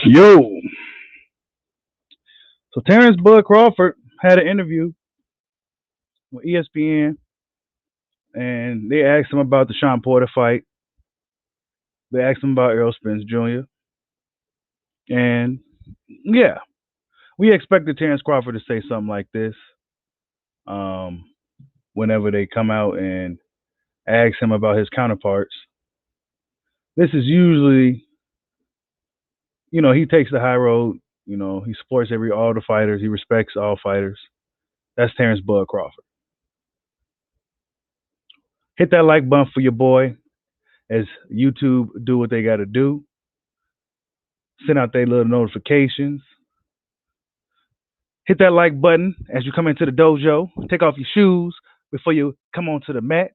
Yo, so Terence Bud Crawford had an interview with ESPN, and they asked him about the Sean Porter fight. They asked him about Errol Spence Jr. And yeah, we expected Terence Crawford to say something like this um, whenever they come out and ask him about his counterparts. This is usually, he takes the high road. He supports all the fighters. He respects all fighters. That's Terence Bud Crawford. Hit that like button for your boy as YouTube do what they got to do. Send out their little notifications. Hit that like button as you come into the dojo. Take off your shoes before you come onto the mats.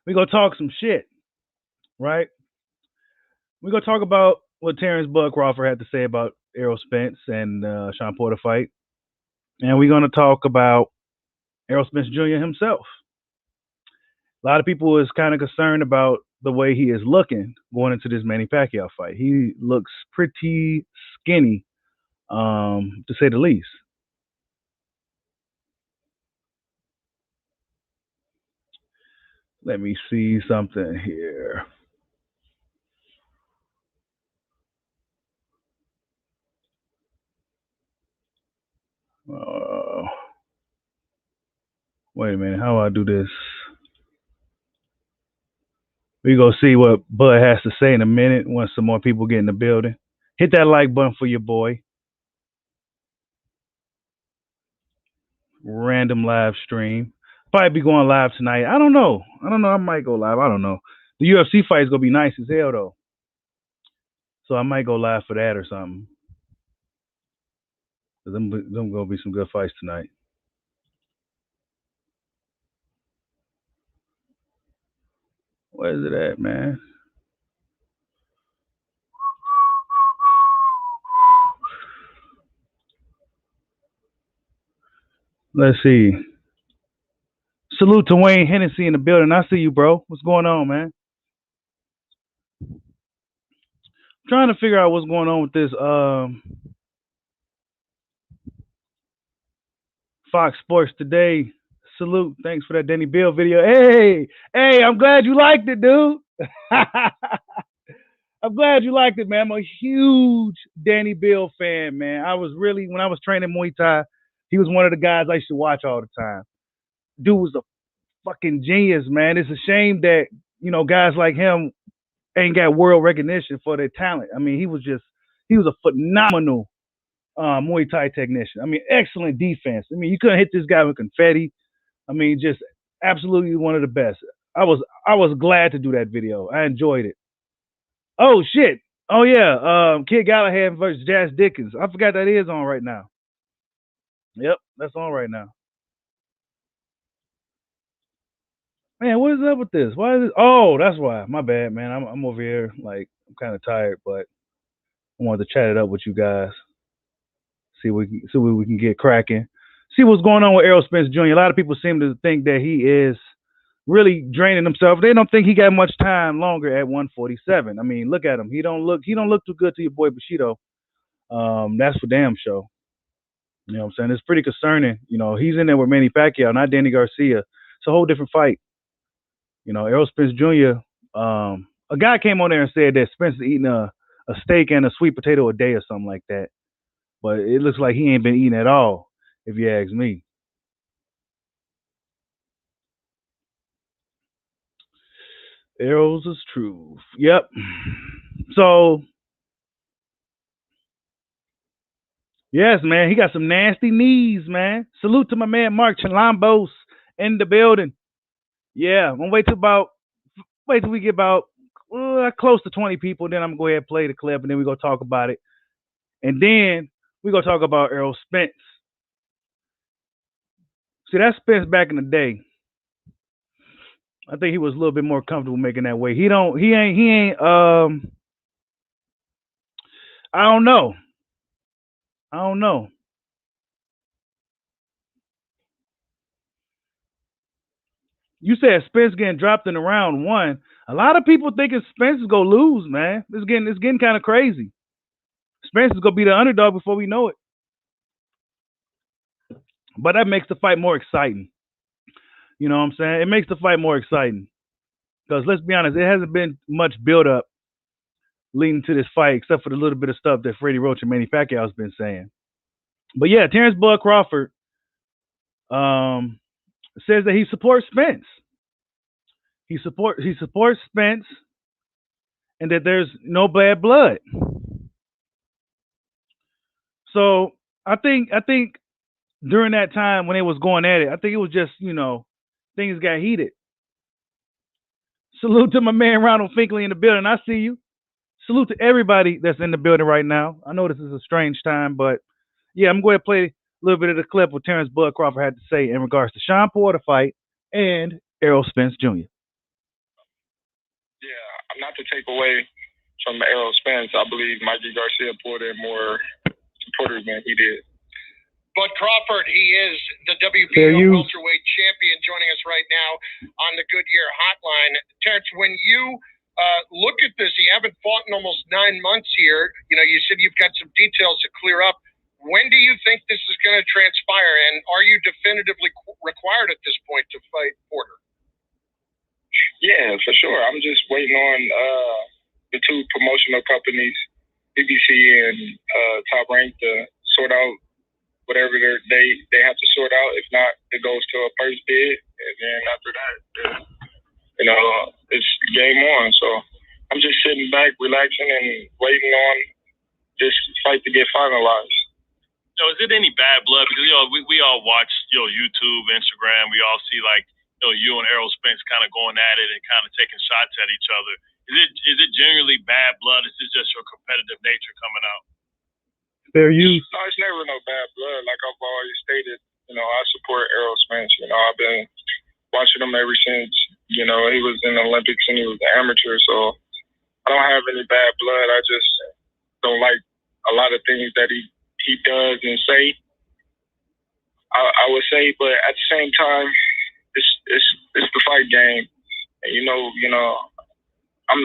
We gonna talk some shit, right? We gonna talk about what Terence Bud Crawford had to say about Errol Spence and Sean Porter fight, and we're gonna talk about Errol Spence Jr. himself. A lot of people is kind of concerned about the way he is looking going into this Manny Pacquiao fight. He looks pretty skinny, to say the least. Let me see something here. Uh, Wait a minute. How do I do this? We gonna see what Bud has to say in a minute once some more people get in the building. Hit that like button for your boy. Random live stream. Probably be going live tonight. I don't know. I might go live. I don't know. The UFC fight is gonna be nice as hell though. So I might go live for that or something. Them gonna be some good fights tonight. Where is it at, man? Let's see. Salute to Wayne Hennessy in the building. I see you, bro. What's going on, man? I'm trying to figure out what's going on with this Fox Sports Today. Salute. Thanks for that Danny Bill video. Hey, I'm glad you liked it, dude. I'm glad you liked it, man. I'm a huge Danny Bill fan, man. When I was training Muay Thai, he was one of the guys I used to watch all the time. Dude was a fucking genius, man. It's a shame that, guys like him ain't got world recognition for their talent. I mean, he was a phenomenal Muay Thai technician. I mean, excellent defense. I mean, you couldn't hit this guy with confetti. I mean, just absolutely one of the best. I was glad to do that video. I enjoyed it. Oh shit. Oh yeah. Kid Galahad versus Jazz Dickens. I forgot that is on right now. Yep, that's on right now. Man, what is up with this? Why is it? Oh, that's why. My bad, man. I'm over here like I'm kind of tired, but I wanted to chat it up with you guys. See what we can get cracking. See what's going on with Errol Spence Jr. A lot of people seem to think that he is really draining himself. They don't think he got much time longer at 147. I mean, look at him. He don't look too good to your boy Bushido. That's for damn sure. You know what I'm saying? It's pretty concerning. He's in there with Manny Pacquiao, not Danny Garcia. It's a whole different fight. Errol Spence Jr. A guy came on there and said that Spence is eating a steak and a sweet potato a day or something like that. But it looks like he ain't been eating at all, if you ask me. Errol's is truth. Yep. So yes, man, he got some nasty knees, man. Salute to my man Mark Chalambos in the building. Yeah, I'm gonna wait till we get about close to 20 people. Then I'm gonna go ahead and play the clip, and then we're gonna talk about it. And then we're gonna talk about Errol Spence. See, that Spence back in the day. I think he was a little bit more comfortable making that weight. He ain't. I don't know. I don't know. You said Spence getting dropped in the round one. A lot of people thinking Spence is gonna lose, man. It's getting kind of crazy. Spence is gonna be the underdog before we know it. But that makes the fight more exciting. You know what I'm saying? It makes the fight more exciting. Because let's be honest, it hasn't been much build up leading to this fight, except for the little bit of stuff that Freddie Roach and Manny Pacquiao has been saying. But yeah, Terence Bud Crawford um, says that he supports Spence. He supports Spence, and that there's no bad blood. So I think during that time when they was going at it, I think it was just things got heated. Salute to my man Ronald Finkley in the building. I see you. Salute to everybody that's in the building right now. I know this is a strange time, but yeah, I'm going to play a little bit of the clip what Terence Bud Crawford had to say in regards to Sean Porter fight and Errol Spence Jr. Yeah, not to take away from Errol Spence, I believe Mikey Garcia pulled in more supporters than he did. But Crawford, he is the WBO welterweight champion, joining us right now on the Goodyear Hotline. Terence, when you look at this, you haven't fought in almost 9 months here. You said you've got some details to clear up. When do you think this is going to transpire, and are you definitively required at this point to fight Porter? Yeah, for sure. I'm just waiting on the two promotional companies, BBC and Top Rank, to sort out whatever they have to sort out. If not, it goes to a first bid, and then after that, it's game on. So I'm just sitting back, relaxing, and waiting on this fight to get finalized. Is it any bad blood? Because we all watch YouTube, Instagram. We all see you and Errol Spence kind of going at it and kind of taking shots at each other. Is it genuinely bad blood? Is this just your competitive nature coming out? Fair use. No, it's never no bad blood. Like I've always stated, I support Errol Spence. I've been watching him ever since he was in the Olympics and he was an amateur. So I don't have any bad blood. I just don't like a lot of things that he does and say. I would say, but at the same time, it's the fight game, and I'm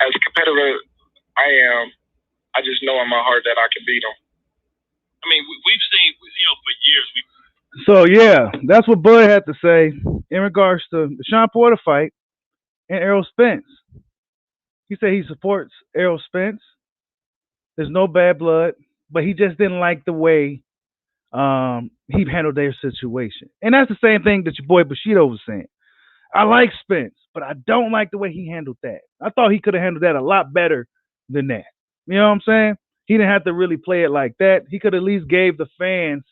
as competitive I am. I just know in my heart that I can beat him. I mean, we've seen for years. So yeah, that's what Bud had to say in regards to the Sean Porter fight and Errol Spence. He said he supports Errol Spence. There's no bad blood, but he just didn't like the way he handled their situation. And that's the same thing that your boy Bushido was saying. I like Spence, but I don't like the way he handled that. I thought he could have handled that a lot better than that. You know what I'm saying? He didn't have to really play it like that. He could at least gave the fans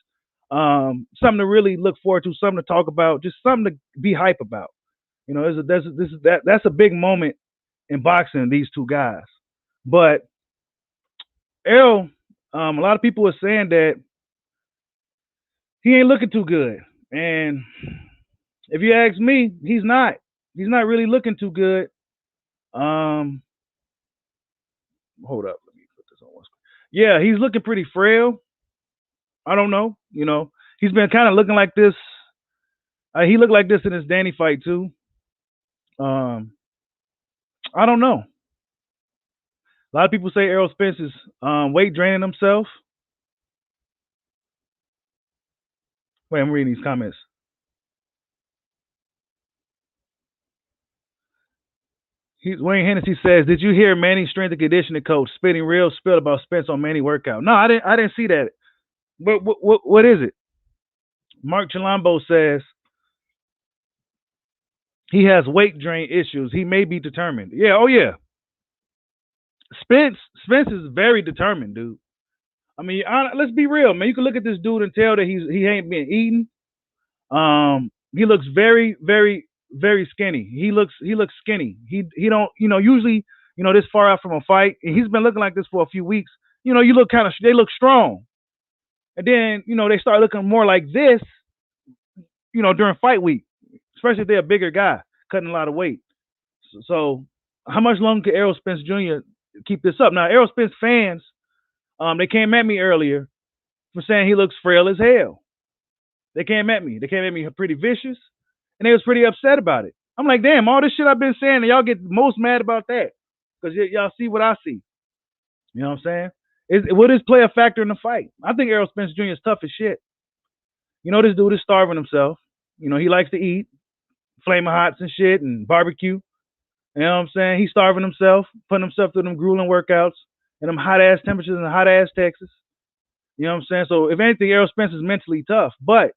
something to really look forward to, something to talk about, just something to be hype about. That's a big moment in boxing, these two guys. But Errol, a lot of people are saying that he ain't looking too good. And if you ask me, he's not. He's not really looking too good. Hold up. Let me put this on one screen. Yeah, he's looking pretty frail. I don't know. He's been kind of looking like this. He looked like this in his Danny fight too. I don't know. A lot of people say Errol Spence is weight draining himself. Wait, I'm reading these comments. Wayne Hennessy says, "Did you hear Manny's strength and conditioning coach spitting real spill about Spence on Manny workout?" No, I didn't see that. What is it? Mark Chilombo says he has weight drain issues. He may be determined. Yeah, oh yeah. Spence is very determined, dude. I mean, let's be real, man. You can look at this dude and tell that he ain't been eating. He looks very, very, very skinny. He looks skinny. He don't, usually, this far out from a fight, and he's been looking like this for a few weeks. You look they look strong. And then, they start looking more like this, during fight week, especially if they're a bigger guy, cutting a lot of weight. So how much longer can Errol Spence Jr. keep this up? Now, Errol Spence fans, they came at me earlier for saying he looks frail as hell. They came at me. They came at me pretty vicious, and they was pretty upset about it. I'm like, damn, all this shit I've been saying, and y'all get most mad about that because y'all see what I see. You know what I'm saying? Will this play a factor in the fight? I think Errol Spence Jr. is tough as shit. You know, this dude is starving himself. You know, he likes to eat flaming hots and shit and barbecue. You know what I'm saying? He's starving himself, putting himself through them grueling workouts and them hot ass temperatures in hot ass Texas. You know what I'm saying? So if anything, Errol Spence is mentally tough. But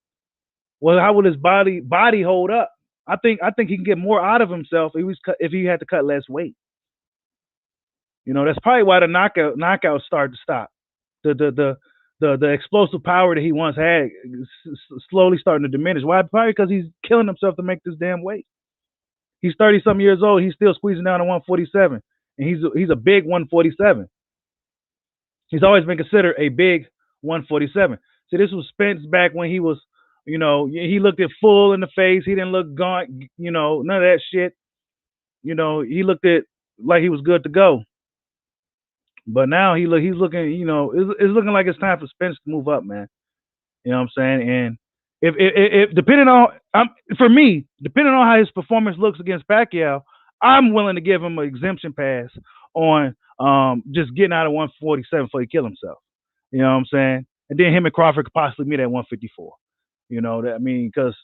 how will his body hold up? I think he can get more out of himself if he had to cut less weight. You know, that's probably why the knockouts started to stop. The explosive power that he once had slowly starting to diminish. Why? Probably because he's killing himself to make this damn weight. He's 30-something years old. He's still squeezing down to 147, and he's a big 147. He's always been considered a big 147. See, this was Spence back when he was, you know, he looked it full in the face. He didn't look gaunt, you know, none of that shit. You know, he looked it like he was good to go. But now he's looking, you know, it's looking like it's time for Spence to move up, man. You know what I'm saying? And if depending on for me, depending on how his performance looks against Pacquiao, I'm willing to give him an exemption pass on just getting out of 147 before he kill himself. You know what I'm saying? And then him and Crawford could possibly meet at 154. You know that I mean, because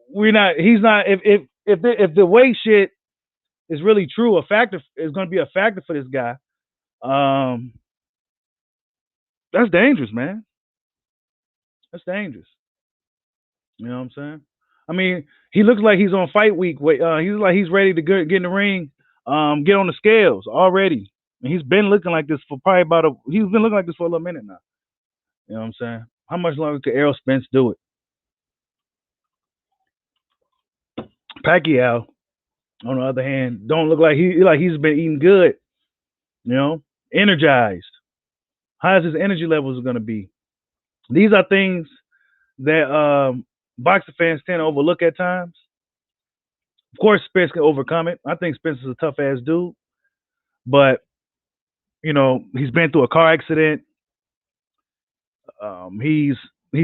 he's not. If the weight shit is really true, a factor is going to be a factor for this guy. That's dangerous, man. That's dangerous. You know what I'm saying? I mean, he looks like he's on fight week. He's ready to get in the ring, get on the scales already. And he's been looking like this for probably he's been looking like this for a little minute now. You know what I'm saying? How much longer could Errol Spence do it? Pacquiao, on the other hand, don't look like he's been eating good. You know, energized. How's his energy levels going to be? These are things that boxing fans tend to overlook at times. Of course, Spence can overcome it. I think Spence is a tough ass dude, but you know he's been through a car accident. He's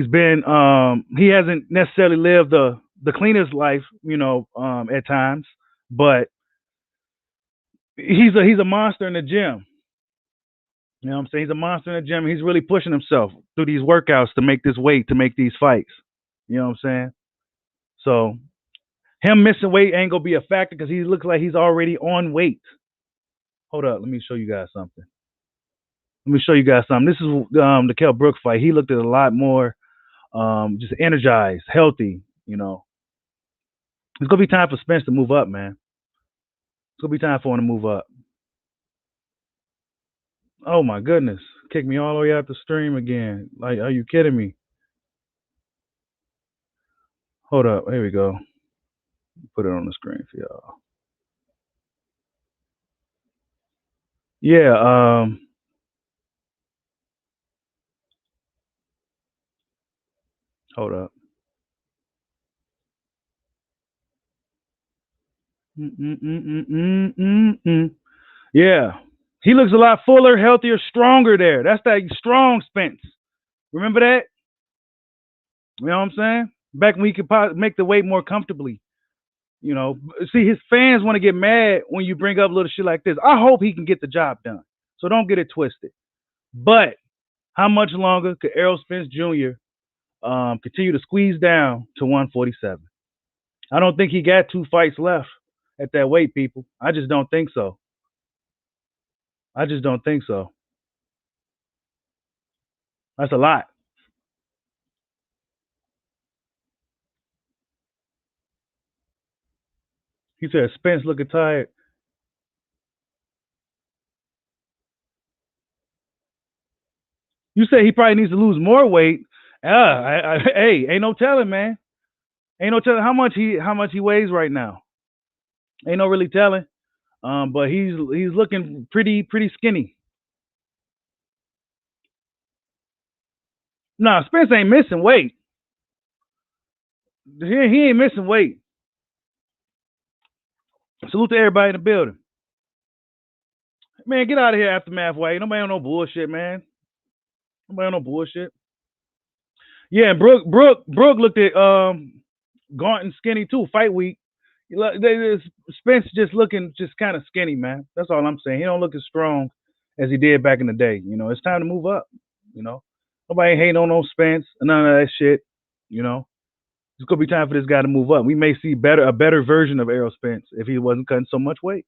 been he hasn't necessarily lived the cleanest life, you know, at times, but he's a monster in the gym. You know what I'm saying? He's a monster in the gym. He's really pushing himself through these workouts to make this weight, to make these fights. You know what I'm saying? So him missing weight ain't gonna be a factor because he looks like he's already on weight. Hold up, let me show you guys something. This is the Kell Brook fight. He looked at a lot more just energized, healthy, you know. It's gonna be time for Spence to move up, man. It's gonna be time for him to move up. Oh my goodness. Kick me all the way out the stream again. Like, are you kidding me? Hold up, here we go. Put it on the screen for y'all. Yeah, hold up. Yeah. He looks a lot fuller, healthier, stronger there. That's that strong Spence. Remember that? You know what I'm saying? Back when he could make the weight more comfortably. You know, see, his fans want to get mad when you bring up little shit like this. I hope he can get the job done. So don't get it twisted. But how much longer could Errol Spence Jr. Continue to squeeze down to 147? I don't think he got 2 fights left at that weight, people. I just don't think so. That's a lot. He said Spence looking tired. You say he probably needs to lose more weight. Hey, ain't no telling, man. Ain't no telling how much he weighs right now. Ain't no really telling. But he's looking pretty skinny. Nah, Spence ain't missing weight. He ain't missing weight. Salute to everybody in the building. Man, get out of here, Aftermath White. Nobody on no bullshit, man. Nobody on no bullshit. Yeah, Brooke looked at gaunt and skinny too, fight week. Spence just looking just kind of skinny, man. That's all I'm saying. He don't look as strong as he did back in the day. It's time to move up. You know, nobody hating on no Spence and none of that shit. You know, it's gonna be time for this guy to move up. We may see a better version of Errol Spence if he wasn't cutting so much weight.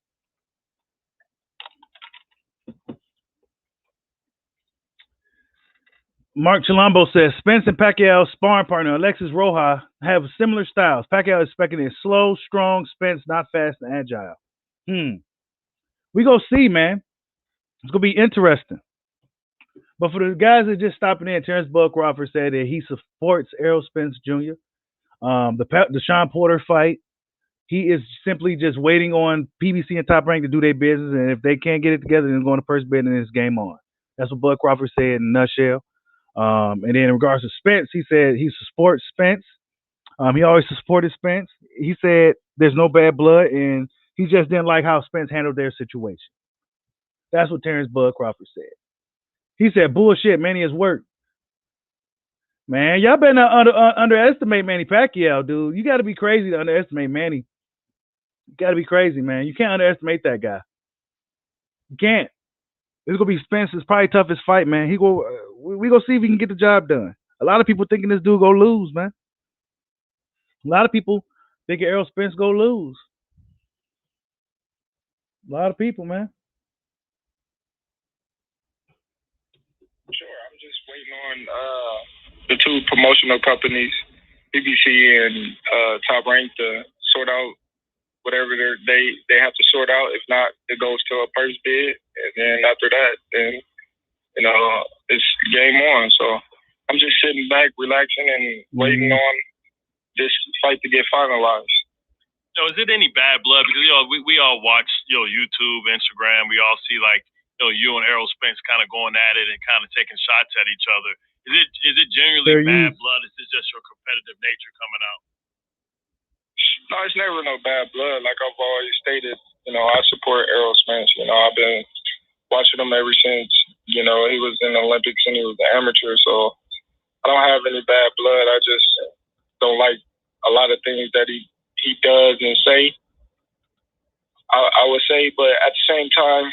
Mark Chilombo says Spence and Pacquiao's sparring partner Alexis Rojas have similar styles. Pacquiao is expecting it slow, strong. Spence not fast and agile. We gonna see, man. It's gonna be interesting. But for the guys that just stopping in, Terence Bud Crawford said that he supports Errol Spence Jr. The Sean Porter fight, he is simply just waiting on PBC and Top Rank to do their business, and if they can't get it together, then going to first bid and it's game on. That's what Bud Crawford said in a nutshell. And then in regards to Spence, he said he supports Spence. He always supported Spence. He said there's no bad blood, and he just didn't like how Spence handled their situation. That's what Terence Bud Crawford said. He said, bullshit, Manny has worked. Man, y'all better not underestimate Manny Pacquiao, dude. You got to be crazy to underestimate Manny. You got to be crazy, man. You can't underestimate that guy. You can't. This is going to be Spence's probably toughest fight, man. We going to see if he can get the job done. A lot of people thinking this dude going to lose, man. A lot of people thinking Errol Spence going to lose. A lot of people, man. Sure, I'm just waiting on the two promotional companies, PBC and Top Rank, to sort out whatever they have to sort out. If not, it goes to a first bid, and then after that, then it's game on. So I'm just sitting back, relaxing, and waiting on this fight to get finalized. So is it any bad blood? Because we all watch YouTube, Instagram. We all see you and Errol Spence kind of going at it and kind of taking shots at each other. Is it genuinely bad blood? Is this just your competitive nature coming out? No, it's never no bad blood. Like I've always stated, I support Errol Spence. I've been watching him ever since, he was in the Olympics and he was an amateur. So I don't have any bad blood. I just don't like a lot of things that he does and say. I would say, but at the same time,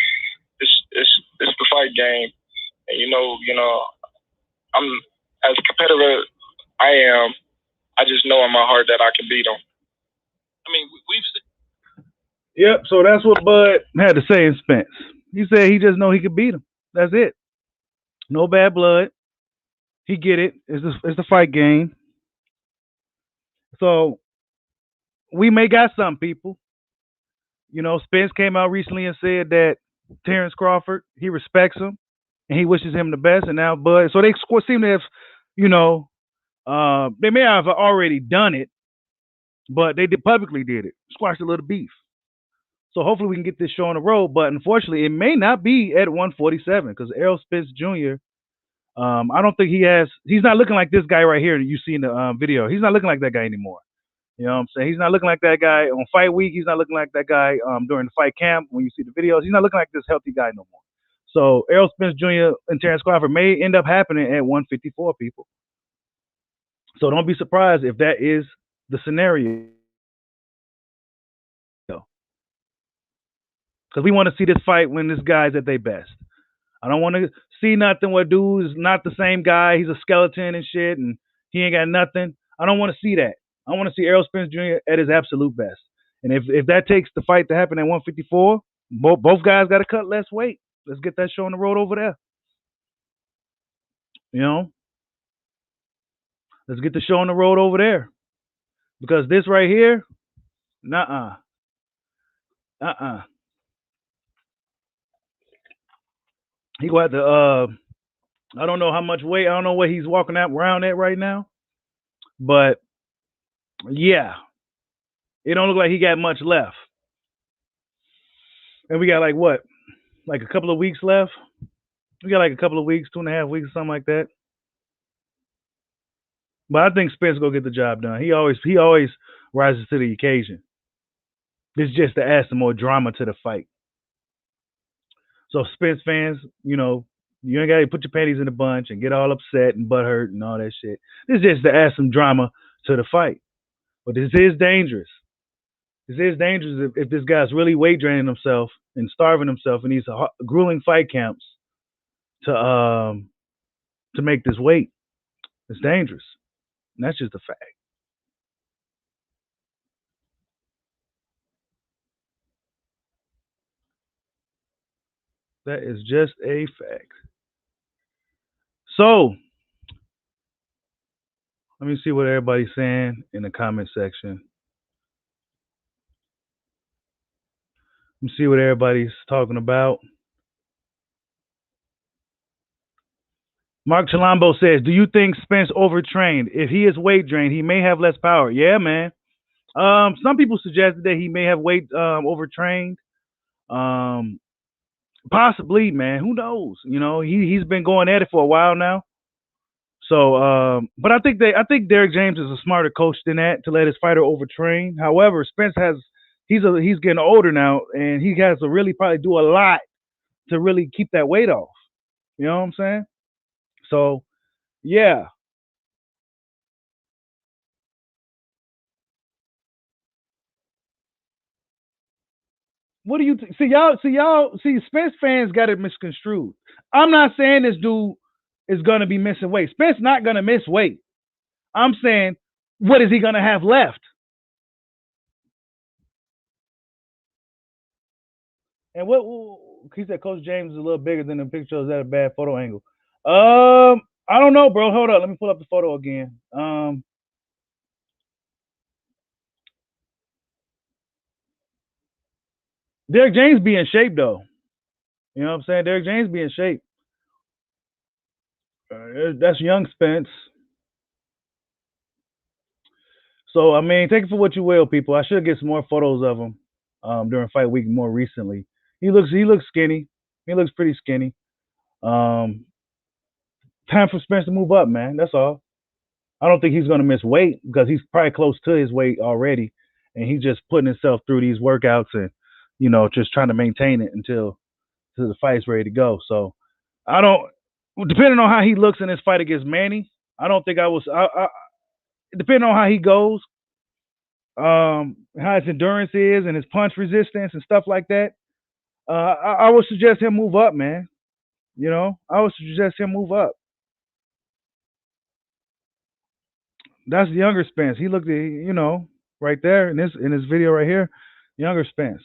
it's the fight game, and I'm as competitive I am. I just know in my heart that I can beat him. I mean, we've seen. Yep. So that's what Bud had to say in Spence. He said he just know he could beat him. That's it. No bad blood. He get it. It's the fight game. So we may got some people. Spence came out recently and said that Terence Crawford, he respects him and he wishes him the best. And now Bud, so they seem to have, they may have already done it, but they publicly did it, squashed a little beef. So hopefully we can get this show on the road. But unfortunately, it may not be at 147 because Errol Spence Jr. I don't think he's not looking like this guy right here that you see in the video. He's not looking like that guy anymore. You know what I'm saying? He's not looking like that guy on fight week. He's not looking like that guy during the fight camp when you see the videos. He's not looking like this healthy guy no more. So Errol Spence Jr. and Terence Crawford may end up happening at 154, people. So don't be surprised if that is the scenario. Because we want to see this fight when this guy's at their best. I don't want to see nothing where dude is not the same guy. He's a skeleton and shit, and he ain't got nothing. I don't want to see that. I want to see Errol Spence Jr. at his absolute best. And if that takes the fight to happen at 154, both guys got to cut less weight. Let's get that show on the road over there. Let's get the show on the road over there. Because this right here, nuh-uh. He go have to, I don't know how much weight. I don't know what he's walking around at right now. But, yeah. It don't look like he got much left. And we got like a couple of weeks left? We got like a couple of weeks, 2.5 weeks, something like that. But I think Spence gonna get the job done. He always rises to the occasion. It's just to add some more drama to the fight. So Spence fans, you ain't got to put your panties in a bunch and get all upset and butthurt and all that shit. This is just to add some drama to the fight. But this is dangerous. It is dangerous if this guy's really weight draining himself and starving himself in these grueling fight camps to make this weight. It's dangerous. And that's just a fact. That is just a fact. So, let me see what everybody's saying in the comment section. Let me see what everybody's talking about. Mark Chalombo says, "Do you think Spence overtrained? If he is weight drained, he may have less power." Yeah, man. Some people suggested that he may have weight overtrained. Um, Possibly, man. Who knows? You know, he's been going at it for a while now. So, but I think Derek James is a smarter coach than that to let his fighter overtrain. However, Spence he's getting older now, and he has to really probably do a lot to really keep that weight off. You know what I'm saying? So, yeah. What do you see? See. Spence fans got it misconstrued. I'm not saying this dude is gonna be missing weight. Spence not gonna miss weight. I'm saying, what is he gonna have left? And what he said, Coach James is a little bigger than the picture. Is that a bad photo angle? I don't know, bro. Hold up, let me pull up the photo again. Derek James be in shape though. You know what I'm saying? Derek James be in shape. That's young Spence. So I mean, take it for what you will, people. I should get some more photos of him during fight week more recently. He looks skinny. He looks pretty skinny. Um, Time for Spence to move up, man. That's all. I don't think he's going to miss weight because he's probably close to his weight already, and he's just putting himself through these workouts and just trying to maintain it until the fight's ready to go. So I don't. Depending on how he looks in his fight against Manny, I don't think I was. Depending on how he goes, how his endurance is and his punch resistance and stuff like that, I would suggest him move up, man. I would suggest him move up. That's the younger Spence. He looked, right there in this video right here, younger Spence.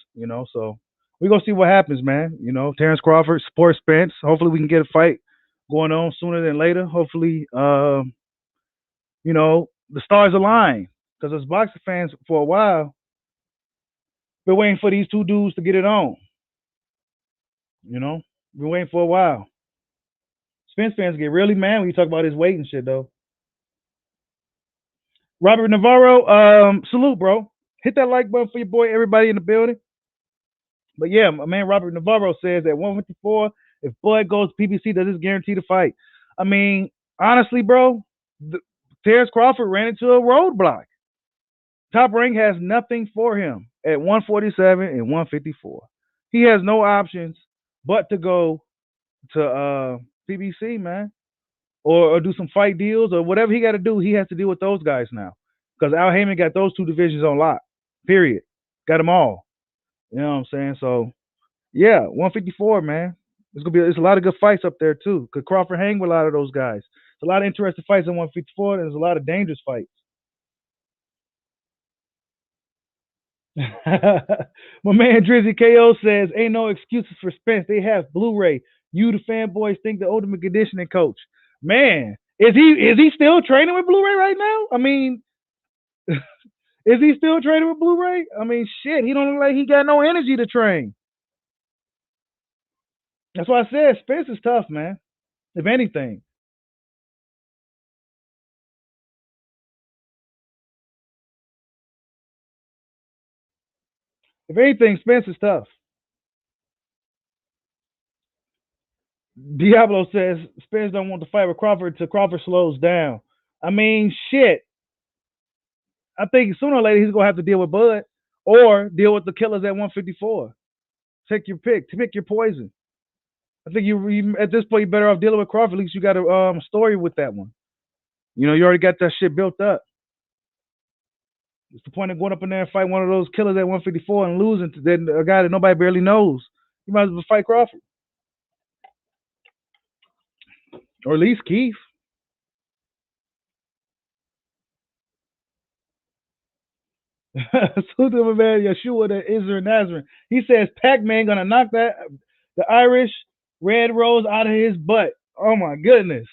So we gonna see what happens, man. Terence Crawford, support Spence. Hopefully we can get a fight going on sooner than later. Hopefully, the stars align because as boxing fans for a while, been waiting for these two dudes to get it on. Been waiting for a while. Spence fans get really mad when you talk about his weight and shit, though. Robert Navarro, salute, bro. Hit that like button for your boy, everybody in the building. But yeah, my man Robert Navarro says at 154, if Bud goes PBC, does this guarantee the fight? I mean, honestly, bro, Terence Crawford ran into a roadblock. Top Rank has nothing for him at 147 and 154. He has no options but to go to PBC, man, or do some fight deals or whatever he got to do. He has to deal with those guys now because Al Heyman got those two divisions on lock. Period. Got them all. You know what I'm saying? So yeah, 154, man. It's a lot of good fights up there too. Could Crawford hang with a lot of those guys? It's a lot of interesting fights in 154. There's a lot of dangerous fights. My man Drizzy KO says, ain't no excuses for Spence. They have Blu-ray. You, the fanboys, think the ultimate conditioning coach. Man, is he still training with Blu-ray right now? I mean, is he still training with Blu-ray? I mean, shit, he don't look like he got no energy to train. That's why I said Spence is tough, man. If anything. If anything, Spence is tough. Diablo says Spence don't want to fight with Crawford until Crawford slows down. I mean, shit. I think sooner or later he's gonna have to deal with Bud or deal with the killers at 154. Take your pick. Pick your poison. I think you at this point you're better off dealing with Crawford. At least you got a story with that one. You already got that shit built up. What's the point of going up in there and fight one of those killers at 154 and losing to then a guy that nobody barely knows? You might as well fight Crawford or at least Keith. So the man Yeshua the Israel Nazarene. He says Pac-Man gonna knock the Irish Red Rose out of his butt. Oh my goodness.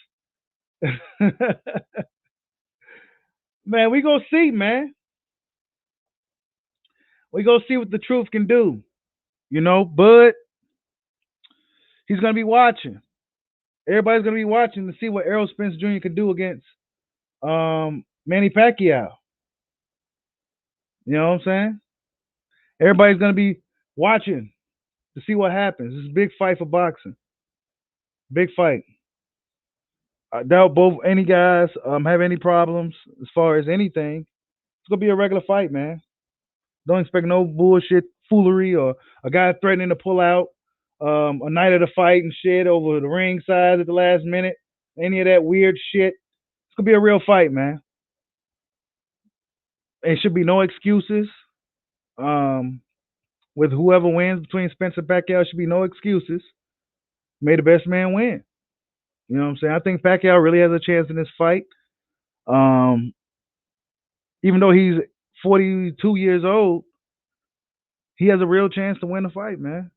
Man, we gonna see, man. We gonna see what the truth can do. Bud, he's gonna be watching. Everybody's gonna be watching to see what Errol Spence Jr. can do against Manny Pacquiao. You know what I'm saying? Everybody's gonna be watching to see what happens. It's a big fight for boxing. Big fight. I doubt both any guys have any problems as far as anything. It's gonna be a regular fight, man. Don't expect no bullshit foolery or a guy threatening to pull out a night of the fight and shit over the ring side at the last minute. Any of that weird shit. It's gonna be a real fight, man. There should be no excuses. With whoever wins between Spence and Pacquiao, should be no excuses. May the best man win. You know what I'm saying? I think Pacquiao really has a chance in this fight. Even though he's 42 years old, he has a real chance to win the fight, man.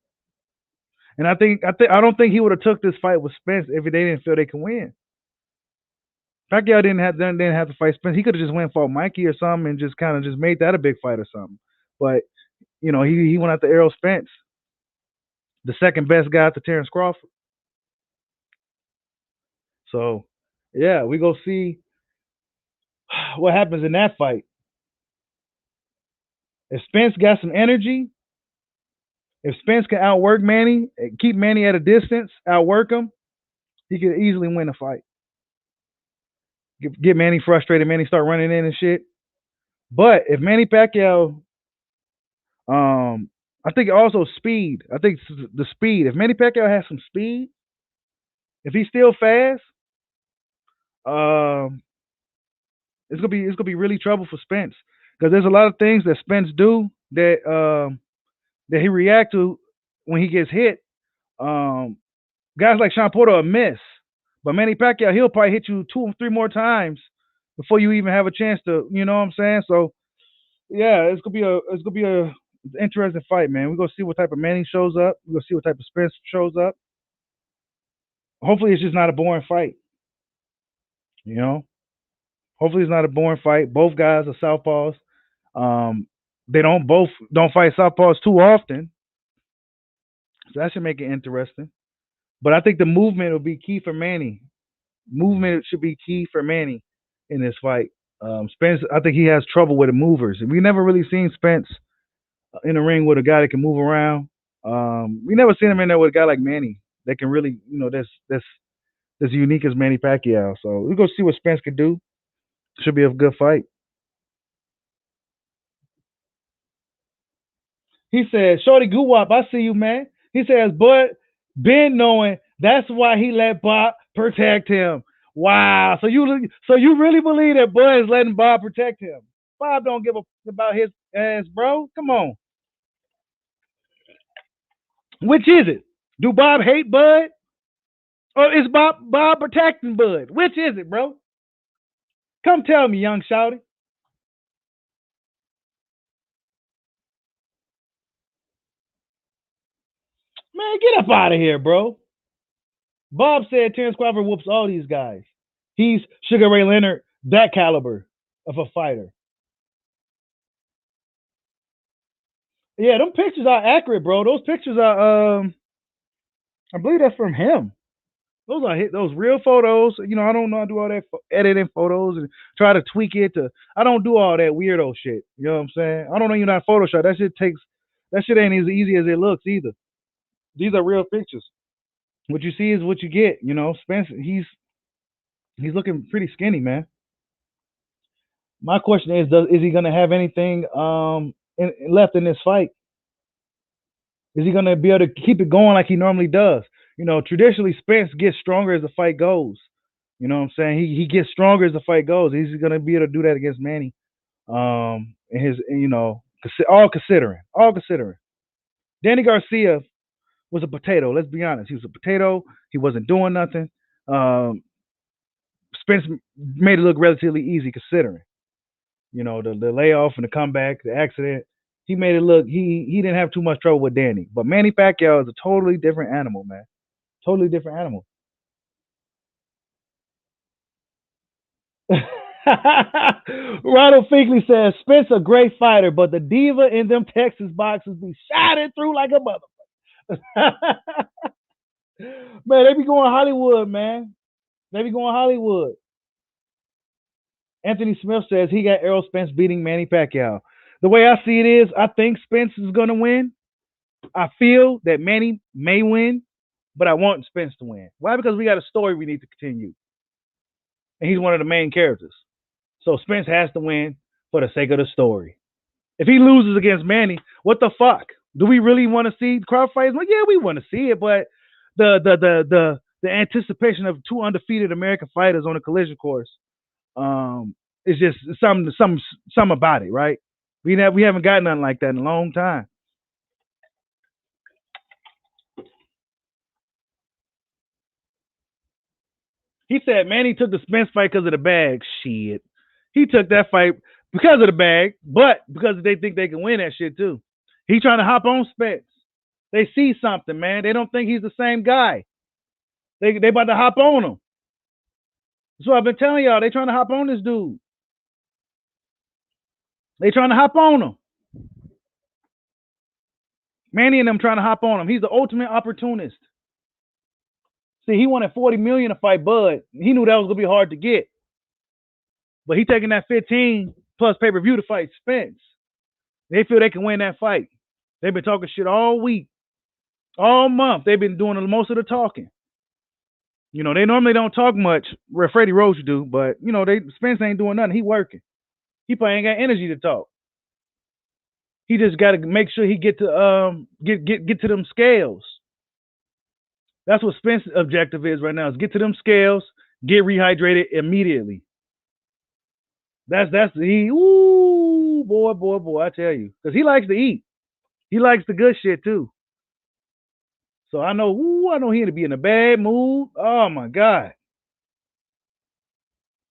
And I don't think he would have took this fight with Spence if they didn't feel they can win. Pacquiao didn't have to fight Spence. He could have just went and fought Mikey or something and just kind of just made that a big fight or something. But he went after Errol Spence, the second best guy after Terence Crawford. So yeah, we go see what happens in that fight. If Spence got some energy, if Spence can outwork Manny, keep Manny at a distance, outwork him, he could easily win the fight. Get Manny frustrated, Manny start running in and shit. But if Manny Pacquiao, I think also speed. I think the speed. If Manny Pacquiao has some speed, if he's still fast, it's gonna be really trouble for Spence because there's a lot of things that Spence do that he react to when he gets hit. Guys like Sean Porter will miss, but Manny Pacquiao he'll probably hit you 2 or 3 more times before you even have a chance to. You know what I'm saying? So yeah, it's gonna be a interesting fight, man. We're gonna see what type of Manny shows up. We're gonna see what type of Spence shows up. Hopefully, it's just not a boring fight. You know, hopefully it's not a boring fight. Both guys are southpaws. They don't fight southpaws too often, so that should make it interesting. But I think the movement will be key for Manny. Movement should be key for Manny in this fight. Spence, I think he has trouble with the movers. We never really seen Spence in the ring with a guy that can move around. We never seen him in there with a guy like Manny that can really, that's unique as Manny Pacquiao. So we're gonna see what Spence can do. Should be a good fight. He said, "Shorty Guwap, I see you, man." He says, "Bud been knowing that's why he let Bob protect him." Wow. So you really believe that Bud is letting Bob protect him? Bob don't give a about his ass, bro. Come on. Which is it? Do Bob hate Bud? Or is Bob protecting Bud? Which is it, bro? Come tell me, young shouty. Man, get up out of here, bro. Bob said Terence Crawford whoops all these guys. He's Sugar Ray Leonard, that caliber of a fighter. Yeah, them pictures are accurate, bro. Those pictures are, I believe that's from him. Those real photos. I don't know how to do all that editing photos and try to tweak it to. I don't do all that weirdo shit. You know what I'm saying? I don't know how to Photoshop. That shit ain't as easy as it looks either. These are real pictures. What you see is what you get. Spencer, he's looking pretty skinny, man. My question is he gonna have anything left in this fight? Is he gonna be able to keep it going like he normally does? Traditionally Spence gets stronger as the fight goes. You know what I'm saying? He gets stronger as the fight goes. Is he gonna be able to do that against Manny? and his, all considering. Danny Garcia was a potato. Let's be honest. He was a potato. He wasn't doing nothing. Um, Spence made it look relatively easy considering. The layoff and the comeback, the accident. He made it look he didn't have too much trouble with Danny. But Manny Pacquiao is a totally different animal, man. Totally different animal. Ronald Finkley says Spence a great fighter, but the diva in them Texas boxes be shotted through like a motherfucker. Man, they be going Hollywood, man. They be going Hollywood. Anthony Smith says he got Errol Spence beating Manny Pacquiao. The way I see it is, I think Spence is going to win. I feel that Manny may win, but I want Spence to win. Why? Because we got a story we need to continue. And he's one of the main characters. So Spence has to win for the sake of the story. If he loses against Manny, what the fuck? Do we really want to see Crawford fights? Well, yeah, we want to see it, but the anticipation of two undefeated American fighters on a collision course, it's just something about it, right? We haven't gotten nothing like that in a long time. He said Manny took the Spence fight because of the bag. Shit. He took that fight because of the bag, but because they think they can win that shit too. He trying to hop on Spence. They see something, man. They don't think he's the same guy. They about to hop on him. That's what I've been telling y'all. They trying to hop on this dude. They trying to hop on him. Manny and them trying to hop on him. He's the ultimate opportunist. See, he wanted $40 million to fight Bud. He knew that was gonna be hard to get. But he taking that 15 plus pay-per-view to fight Spence. They feel they can win that fight. They've been talking shit all week. All month. They've been doing most of the talking. They normally don't talk much where Freddie Roach do, but Spence ain't doing nothing. He working. He probably ain't got energy to talk. He just got to make sure he get to get to them scales. That's what Spence's objective is right now: is get to them scales, get rehydrated immediately. That's he. Ooh, boy, I tell you, because he likes to eat. He likes the good shit too. So I know he to be in a bad mood. Oh my God.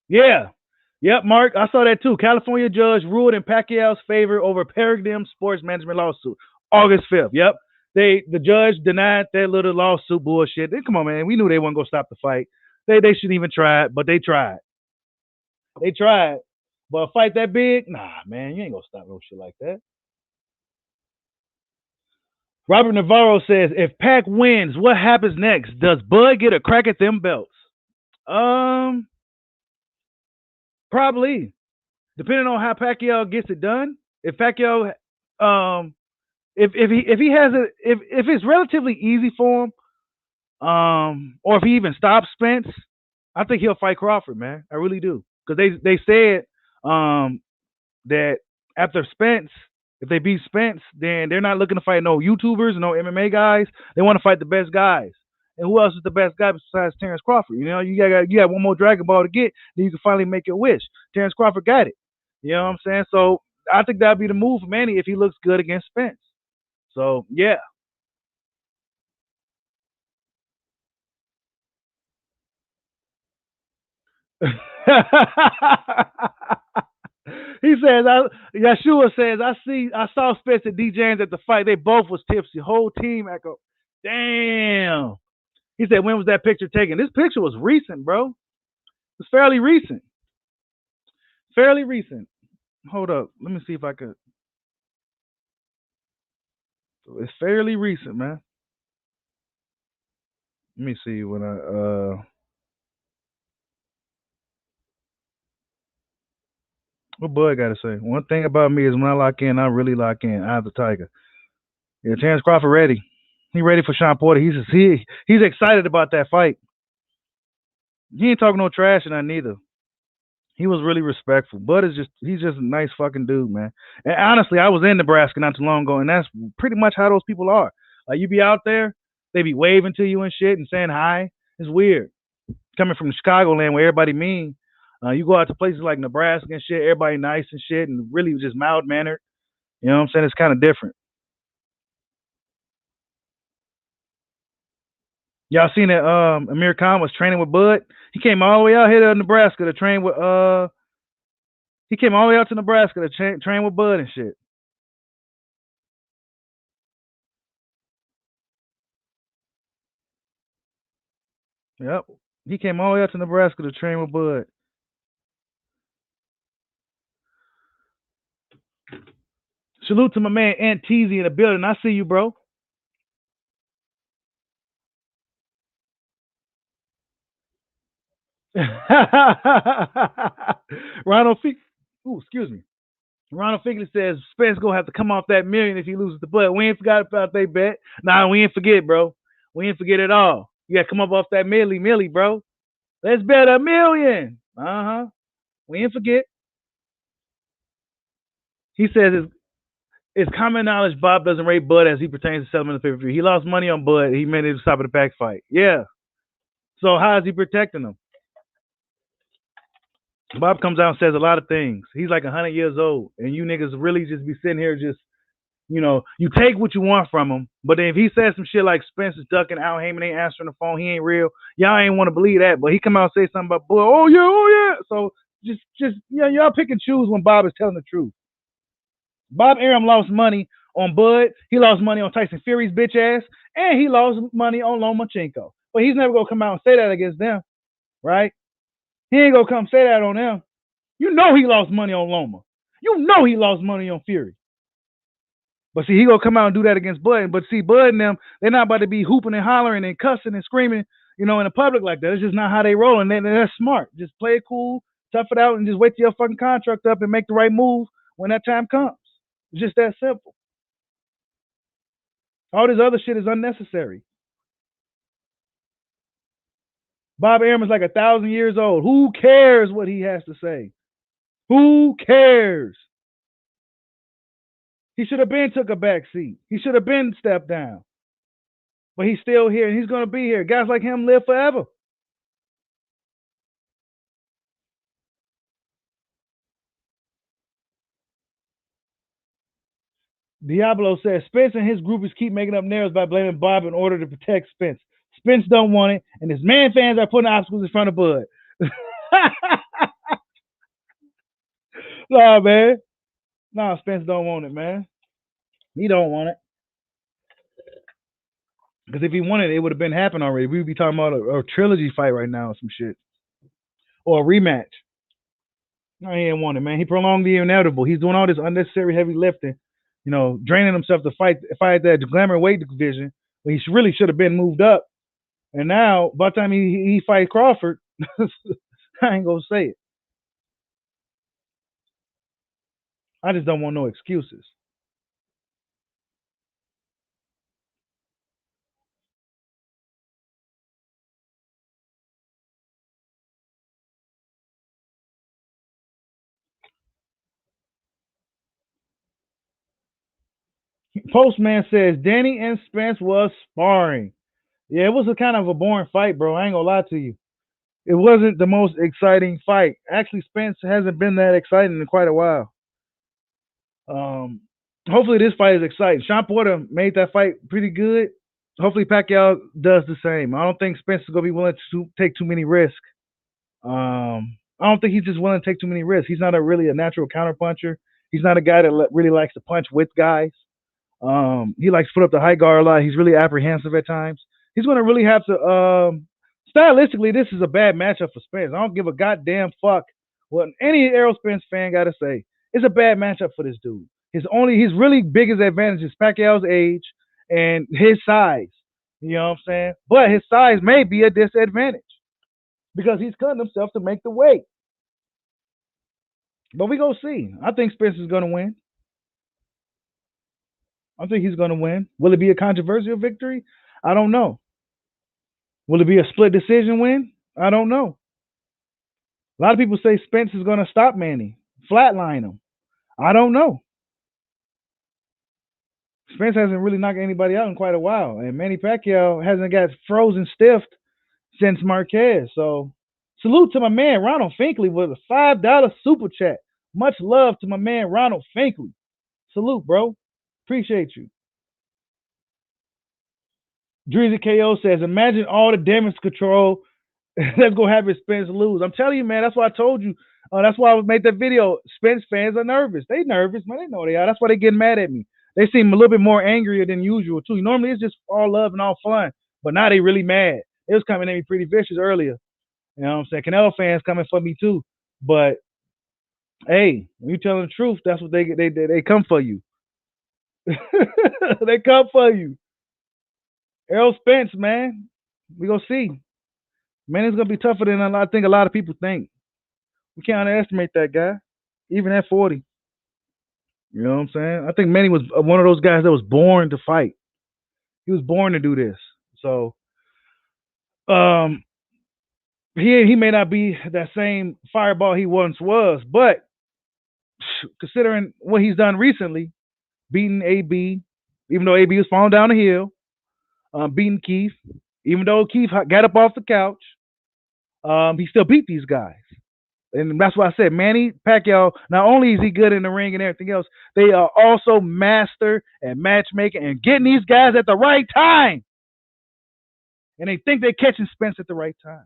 Yeah. Yep, Mark. I saw that too. California judge ruled in Pacquiao's favor over Paradigm Sports Management lawsuit. August 5th. Yep. The judge denied that little lawsuit bullshit. Come on, man. We knew they weren't gonna stop the fight. They shouldn't even try it, but they tried. They tried. But a fight that big, nah, man, you ain't gonna stop no shit like that. Robert Navarro says, if Pac wins, what happens next? Does Bud get a crack at them belts? Probably. Depending on how Pacquiao gets it done. If Pacquiao, if it's relatively easy for him, or if he even stops Spence, I think he'll fight Crawford, man. I really do. Because they said that after Spence, if they beat Spence, then they're not looking to fight no YouTubers, no MMA guys. They want to fight the best guys. And who else is the best guy besides Terence Crawford? You got one more Dragon Ball to get, then you can finally make your wish. Terence Crawford got it. You know what I'm saying? So I think that'd be the move for Manny if he looks good against Spence. So yeah. He says, Yeshua says, I saw Spence and D. James at the fight. They both was tipsy. Whole team echo. Damn. He said, when was that picture taken? This picture was recent, bro. It's fairly recent. Fairly recent. Hold up. Let me see if I could. It's fairly recent, man. Let me see when what Bud got to say? One thing about me is when I lock in, I really lock in. I have the Tiger. Yeah, Terence Crawford ready. He ready for Sean Porter. He's excited about that fight. He ain't talking no trash and that neither. He was really respectful. Bud he's just a nice fucking dude, man. And honestly, I was in Nebraska not too long ago, and that's pretty much how those people are. Like you be out there, they be waving to you and shit and saying hi. It's weird. Coming from Chicagoland where everybody mean. You go out to places like Nebraska and shit, everybody nice and shit, and really just mild mannered. You know what I'm saying? It's kind of different. Y'all seen that? Amir Khan was training with Bud. He came all the way out here to Nebraska to train with. He came all the way out to Nebraska to train with Bud and shit. Yep. He came all the way out to Nebraska to train with Bud. Salute to my man Aunt Teasy in the building. I see you, bro. Ronald Fick. Ooh, excuse me. Ronald Figley says Spence gonna have to come off that million if he loses the Bud. We ain't forgot about they bet. Nah, we ain't forget, bro. We ain't forget at all. You gotta come up off that millie, bro. Let's bet a million. Uh-huh. We ain't forget. He says it's common knowledge Bob doesn't rate Bud as he pertains to settlement of the pay-per-view. He lost money on Bud. He made it to stop at the pack fight. Yeah. So how is he protecting him? Bob comes out and says a lot of things. He's like 100 years old, and you niggas really just be sitting here just, you take what you want from him. But then if he says some shit like Spence is ducking, Al Heyman ain't answering the phone, he ain't real. Y'all ain't want to believe that, but he come out and say something about Bud. Oh yeah. So just y'all pick and choose when Bob is telling the truth. Bob Arum lost money on Bud. He lost money on Tyson Fury's bitch ass, and he lost money on Lomachenko. But he's never gonna come out and say that against them, right? He ain't gonna come say that on them. You know he lost money on Loma. You know he lost money on Fury. But see, he gonna come out and do that against Bud. But see, Bud and them, they're not about to be hooping and hollering and cussing and screaming, in the public like that. It's just not how they roll, and they're smart. Just play it cool, tough it out, and just wait till your fucking contract up and make the right move when that time comes. It's just that simple. All this other shit is unnecessary. Bob Arum is like 1,000 years old. Who cares what he has to say? Who cares? He should have been took a back seat. He should have been stepped down. But he's still here, and he's going to be here. Guys like him live forever. Diablo says Spence and his groupies keep making up narratives by blaming Bob in order to protect Spence. Spence don't want it, and his man fans are putting obstacles in front of Bud. Nah, man. Nah, Spence don't want it, man. He don't want it. Because if he wanted it, it would have been happened already. We would be talking about a trilogy fight right now or some shit. Or a rematch. No, he didn't want it, man. He prolonged the inevitable. He's doing all this unnecessary heavy lifting, draining himself to fight that glamour weight division. But he really should have been moved up. And now, by the time he fight Crawford, I ain't gonna say it. I just don't want no excuses. Postman says Danny and Spence was sparring. Yeah, it was a kind of a boring fight, bro. I ain't gonna lie to you. It wasn't the most exciting fight. Actually, Spence hasn't been that exciting in quite a while. Hopefully this fight is exciting. Sean Porter made that fight pretty good. Hopefully Pacquiao does the same. I don't think Spence is gonna be willing to take too many risks. I don't think he's just willing to take too many risks. He's not really a natural counterpuncher. He's not a guy that really likes to punch with guys. He likes to put up the high guard a lot. He's really apprehensive at times. He's going to really have to. Stylistically, this is a bad matchup for Spence. I don't give a goddamn fuck what any Errol Spence fan got to say. It's a bad matchup for this dude. His really biggest advantage is Pacquiao's age and his size. You know what I'm saying? But his size may be a disadvantage because he's cutting himself to make the weight. But we gonna see. I think Spence is gonna win. I think he's gonna win. Will it be a controversial victory? I don't know. Will it be a split decision win? I don't know. A lot of people say Spence is gonna stop Manny, flatline him. I don't know. Spence hasn't really knocked anybody out in quite a while, and Manny Pacquiao hasn't got frozen stiff since Marquez. So Salute to my man Ronald Finkley with a $5 super chat. Much love to my man Ronald Finkley. Salute, bro. Appreciate you. Drizzy KO says, imagine all the damage control that's going to have Spence lose. I'm telling you, man, that's why I told you. That's why I made that video. Spence fans are nervous. They nervous, man. They know they are. That's why they getting mad at me. They seem a little bit more angrier than usual, too. Normally, it's just all love and all fun. But now they really mad. It was coming at me pretty vicious earlier. You know what I'm saying? Canelo fans coming for me, too. But, hey, when you telling the truth, that's what they come for you. They come for you. Errol Spence, man. We gonna see. Man, it's gonna be tougher than I think a lot of people think. We can't underestimate that guy, even at 40. You know what I'm saying? I think Manny was one of those guys that was born to fight. He was born to do this. So, he may not be that same fireball he once was, but considering what he's done recently, beating AB, even though AB was falling down the hill, beating Keith, even though Keith got up off the couch, he still beat these guys. And that's why I said Manny Pacquiao, not only is he good in the ring and everything else, they are also master at matchmaking and getting these guys at the right time. And they think they're catching Spence at the right time.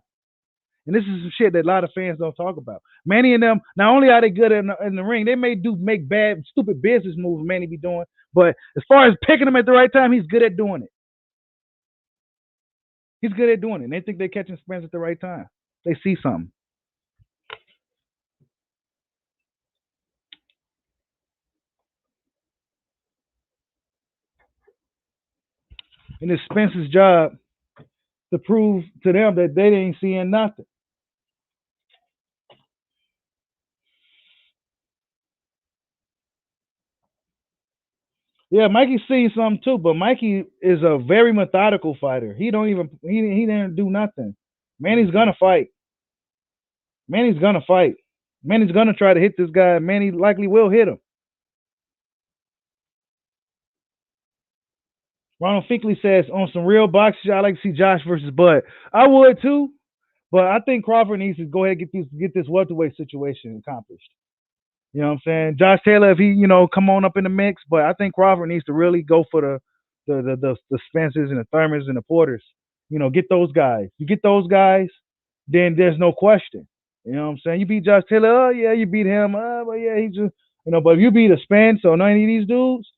And this is some shit that a lot of fans don't talk about. Manny and them, not only are they good in the ring, they may make bad, stupid business moves Manny be doing, but as far as picking them at the right time, he's good at doing it. He's good at doing it. And they think they're catching Spence at the right time. They see something. And it's Spence's job to prove to them that they ain't seeing nothing. Yeah, Mikey's seeing something too, but Mikey is a very methodical fighter. He didn't do nothing. Manny's gonna fight. Manny's gonna try to hit this guy. Manny likely will hit him. Ronald Finkley says, on some real boxing, I like to see Josh versus Bud. I would too, but I think Crawford needs to go ahead and get this welterweight situation accomplished. You know what I'm saying? Josh Taylor, if he, come on up in the mix, but I think Crawford needs to really go for the Spencers and the Thurmans and the Porters. Get those guys. You get those guys, then there's no question. You know what I'm saying? You beat Josh Taylor, oh yeah, you beat him, but yeah, he just, but if you beat a Spence or none of these dudes,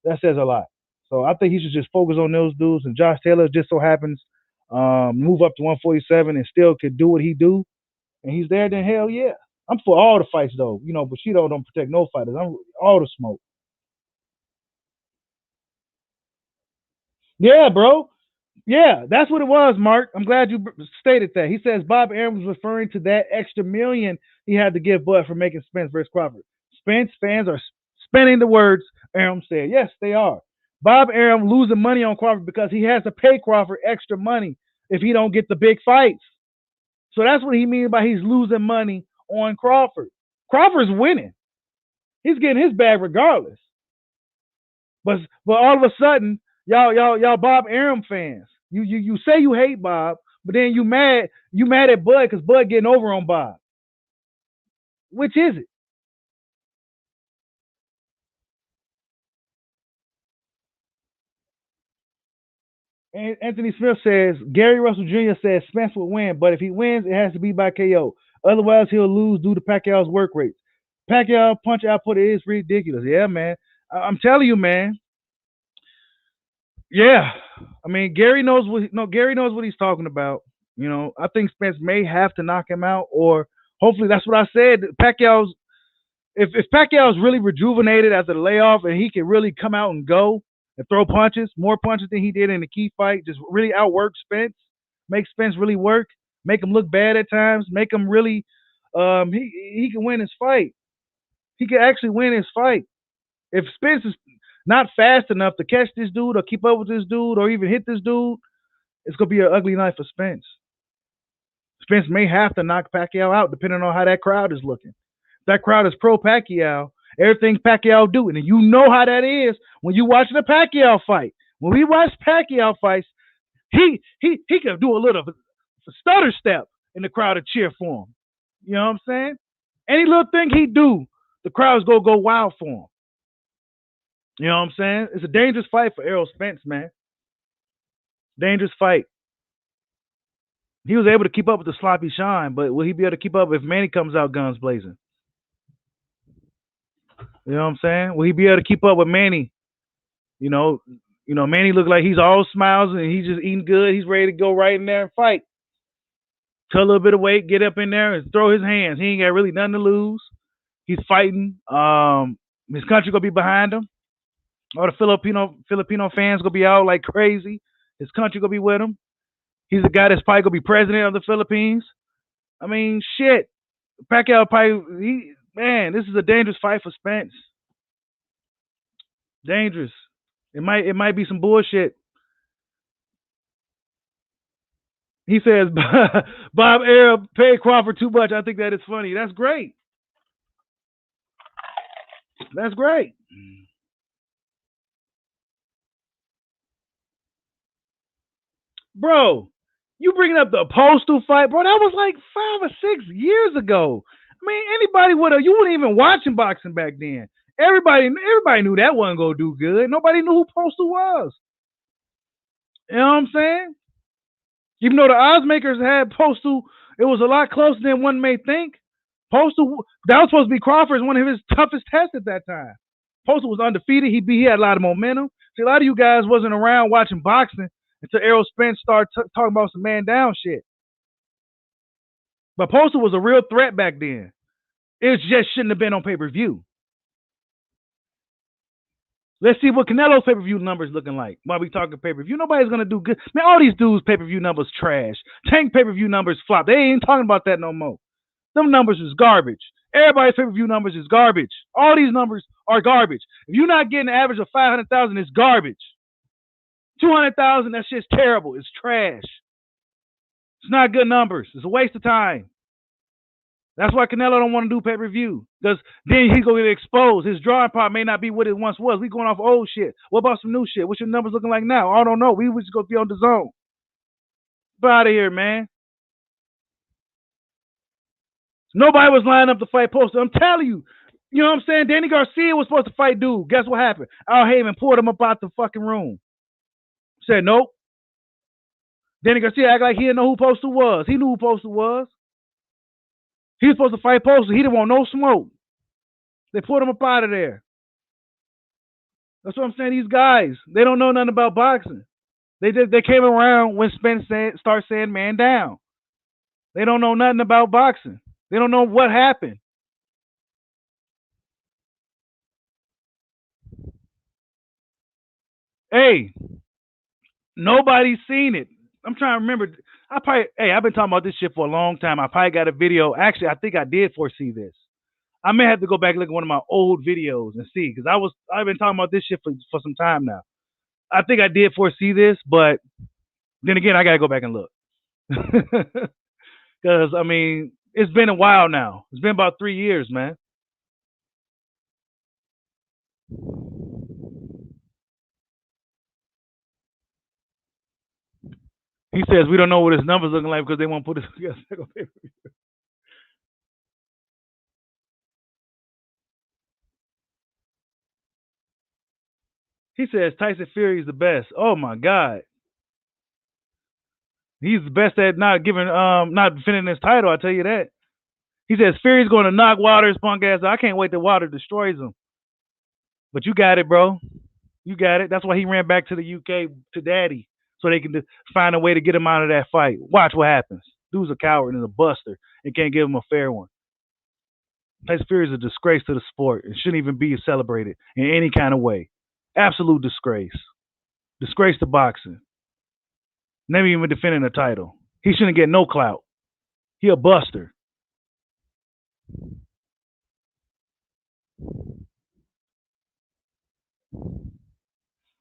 that says a lot. So I think he should just focus on those dudes. And Josh Taylor just so happens move up to 147 and still could do what he do, and he's there, then hell yeah. I'm for all the fights though, Bushido don't protect no fighters. I'm all the smoke. Yeah, bro. Yeah, that's what it was, Mark. I'm glad you stated that. He says Bob Arum was referring to that extra $1 million he had to give Bud for making Spence versus Crawford. Spence fans are spinning the words Arum said. Yes, they are. Bob Arum losing money on Crawford because he has to pay Crawford extra money if he don't get the big fights. So that's what he means by he's losing money on Crawford. Crawford's winning. He's getting his bag regardless. But all of a sudden, y'all Bob Arum fans, you say you hate Bob, but then you mad at Bud because Bud getting over on Bob. Which is it? And Anthony Smith says Gary Russell Jr. says Spence will win, but if he wins, it has to be by KO. Otherwise, he'll lose due to Pacquiao's work rates. Pacquiao punch output is ridiculous. Yeah, man. I'm telling you, man. Yeah, I mean Gary knows what he's talking about. I think Spence may have to knock him out, or hopefully that's what I said. Pacquiao's if Pacquiao's really rejuvenated after the layoff and he can really come out and go and throw punches, more punches than he did in the key fight, just really outwork Spence, make Spence really work, make him look bad at times, make him really he can win his fight. He can actually win his fight. If Spence is not fast enough to catch this dude or keep up with this dude or even hit this dude, it's going to be an ugly night for Spence. Spence may have to knock Pacquiao out depending on how that crowd is looking. If that crowd is pro Pacquiao, everything Pacquiao do, and you know how that is when you watch the Pacquiao fight. When we watch Pacquiao fights, he can do a little stutter step and the crowd to cheer for him. You know what I'm saying? Any little thing he do, the crowd's gonna go wild for him. You know what I'm saying? It's a dangerous fight for Errol Spence, man. Dangerous fight. He was able to keep up with the sloppy Sean, but will he be able to keep up if Manny comes out guns blazing? You know what I'm saying? Will he be able to keep up with Manny? You know, Manny look like he's all smiles and he's just eating good. He's ready to go right in there and fight. Cut a little bit of weight, get up in there and throw his hands. He ain't got really nothing to lose. He's fighting. His country gonna be behind him. All the Filipino fans gonna be out like crazy. His country gonna be with him. He's the guy that's probably gonna be president of the Philippines. I mean, shit. Pacquiao probably this is a dangerous fight for Spence. Dangerous. It might be some bullshit. He says Bob Arab paid Crawford too much. I think that is funny. That's great. That's great. Bro, you bringing up the Postal fight, bro? That was like 5 or 6 years ago. I mean, anybody you weren't even watching boxing back then. Everybody knew that wasn't gonna do good. Nobody knew who Postal was. You know what I'm saying? Even though the odds makers had Postal, it was a lot closer than one may think. Postal, that was supposed to be Crawford's one of his toughest tests at that time. Postal was undefeated. He had a lot of momentum. See, a lot of you guys wasn't around watching boxing until Errol Spence started talking about some man down shit. But Postal was a real threat back then. It just shouldn't have been on pay-per-view. Let's see what Canelo's pay-per-view numbers looking like while we talking pay-per-view. Nobody's going to do good. Man, all these dudes' pay-per-view numbers trash. Tank pay-per-view numbers flop. They ain't talking about that no more. Them numbers is garbage. Everybody's pay-per-view numbers is garbage. All these numbers are garbage. If you're not getting an average of 500,000, it's garbage. 200,000, that shit's terrible. It's trash. It's not good numbers. It's a waste of time. That's why Canelo don't want to do pay-per-view. Because then he's going to get exposed. His drawing part may not be what it once was. We going off old shit. What about some new shit? What's your numbers looking like now? I don't know. We just going to be on the zone. Get out of here, man. Nobody was lining up to fight Postal. I'm telling you. You know what I'm saying? Danny Garcia was supposed to fight dude. Guess what happened? Al Heyman pulled him up out the fucking room. Said nope. Danny Garcia acted like he didn't know who Postal was. He knew who Postal was. He was supposed to fight Postal. He didn't want no smoke. They pulled him up out of there. That's what I'm saying. These guys, they don't know nothing about boxing. They came around when Spence started saying man down. They don't know nothing about boxing. They don't know what happened. Hey, nobody's seen it. I'm trying to remember. I've been talking about this shit for a long time. I probably got a video. Actually, I think I did foresee this. I may have to go back and look at one of my old videos and see, because I've been talking about this shit for some time now. I think I did foresee this, but then again, I gotta go back and look. Because I mean, it's been a while now. It's been about 3 years, man. He says we don't know what his numbers looking like because they won't put it together. He says Tyson Fury is the best. Oh my God. He's the best at not defending his title, I'll tell you that. He says Fury's going to knock Wilder's punk ass out. I can't wait till Wilder destroys him. But you got it, bro. You got it. That's why he ran back to the UK to daddy, so they can find a way to get him out of that fight. Watch what happens. Dude's a coward and a buster and can't give him a fair one. Tyson Fury is a disgrace to the sport and shouldn't even be celebrated in any kind of way. Absolute disgrace. Disgrace to boxing. Never even defending a title. He shouldn't get no clout. He a buster.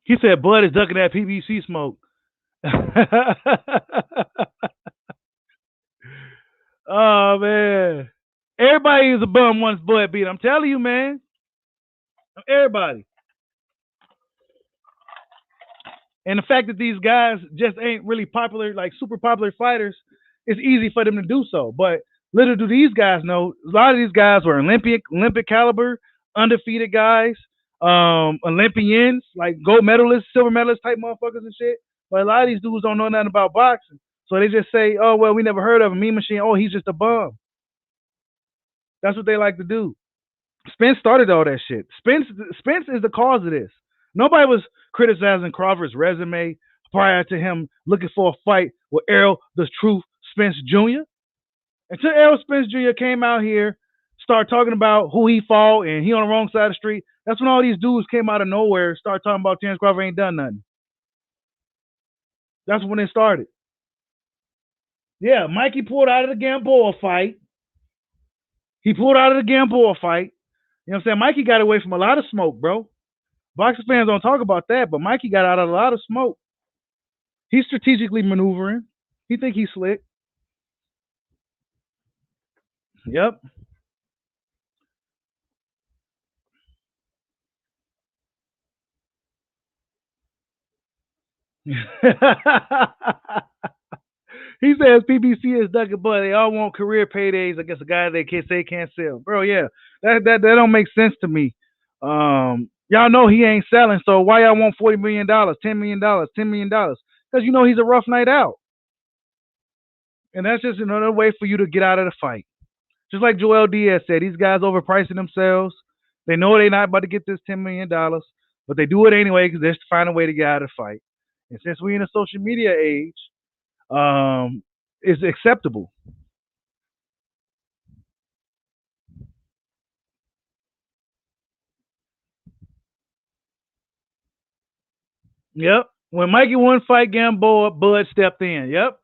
He said Bud is ducking that PVC smoke. Oh, man. Everybody is a bum once Bud beat. I'm telling you, man. Everybody. And the fact that these guys just ain't really popular, like super popular fighters, it's easy for them to do so. But little do these guys know, a lot of these guys were Olympic caliber, undefeated guys, Olympians, like gold medalists, silver medalists type motherfuckers and shit. But a lot of these dudes don't know nothing about boxing. So they just say, oh, well, we never heard of him. Mean Machine, oh, he's just a bum. That's what they like to do. Spence started all that shit. Spence is the cause of this. Nobody was criticizing Crawford's resume prior to him looking for a fight with Errol the Truth Spence Jr. Until Errol Spence Jr. came out here, started talking about who he fought and he on the wrong side of the street. That's when all these dudes came out of nowhere, started talking about Terence Crawford ain't done nothing. That's when it started. Yeah, Mikey pulled out of the Gamboa fight. He pulled out of the Gamboa fight. You know what I'm saying? Mikey got away from a lot of smoke, bro. Boxing fans don't talk about that, but Mikey got out of a lot of smoke. He's strategically maneuvering. He think he's slick. Yep. He says PBC is ducking, but they all want career paydays against a guy they can't say can't sell. Bro, yeah, that don't make sense to me. Y'all know he ain't selling, so why y'all want $40 million, $10 million, $10 million? Because you know he's a rough night out. And that's just another way for you to get out of the fight. Just like Joel Diaz said, these guys overpricing themselves. They know they're not about to get this $10 million, but they do it anyway because they're just find a way to get out of the fight. And since we're in a social media age, it's acceptable. Yep. When Mikey won fight Gamboa, Bud stepped in. Yep.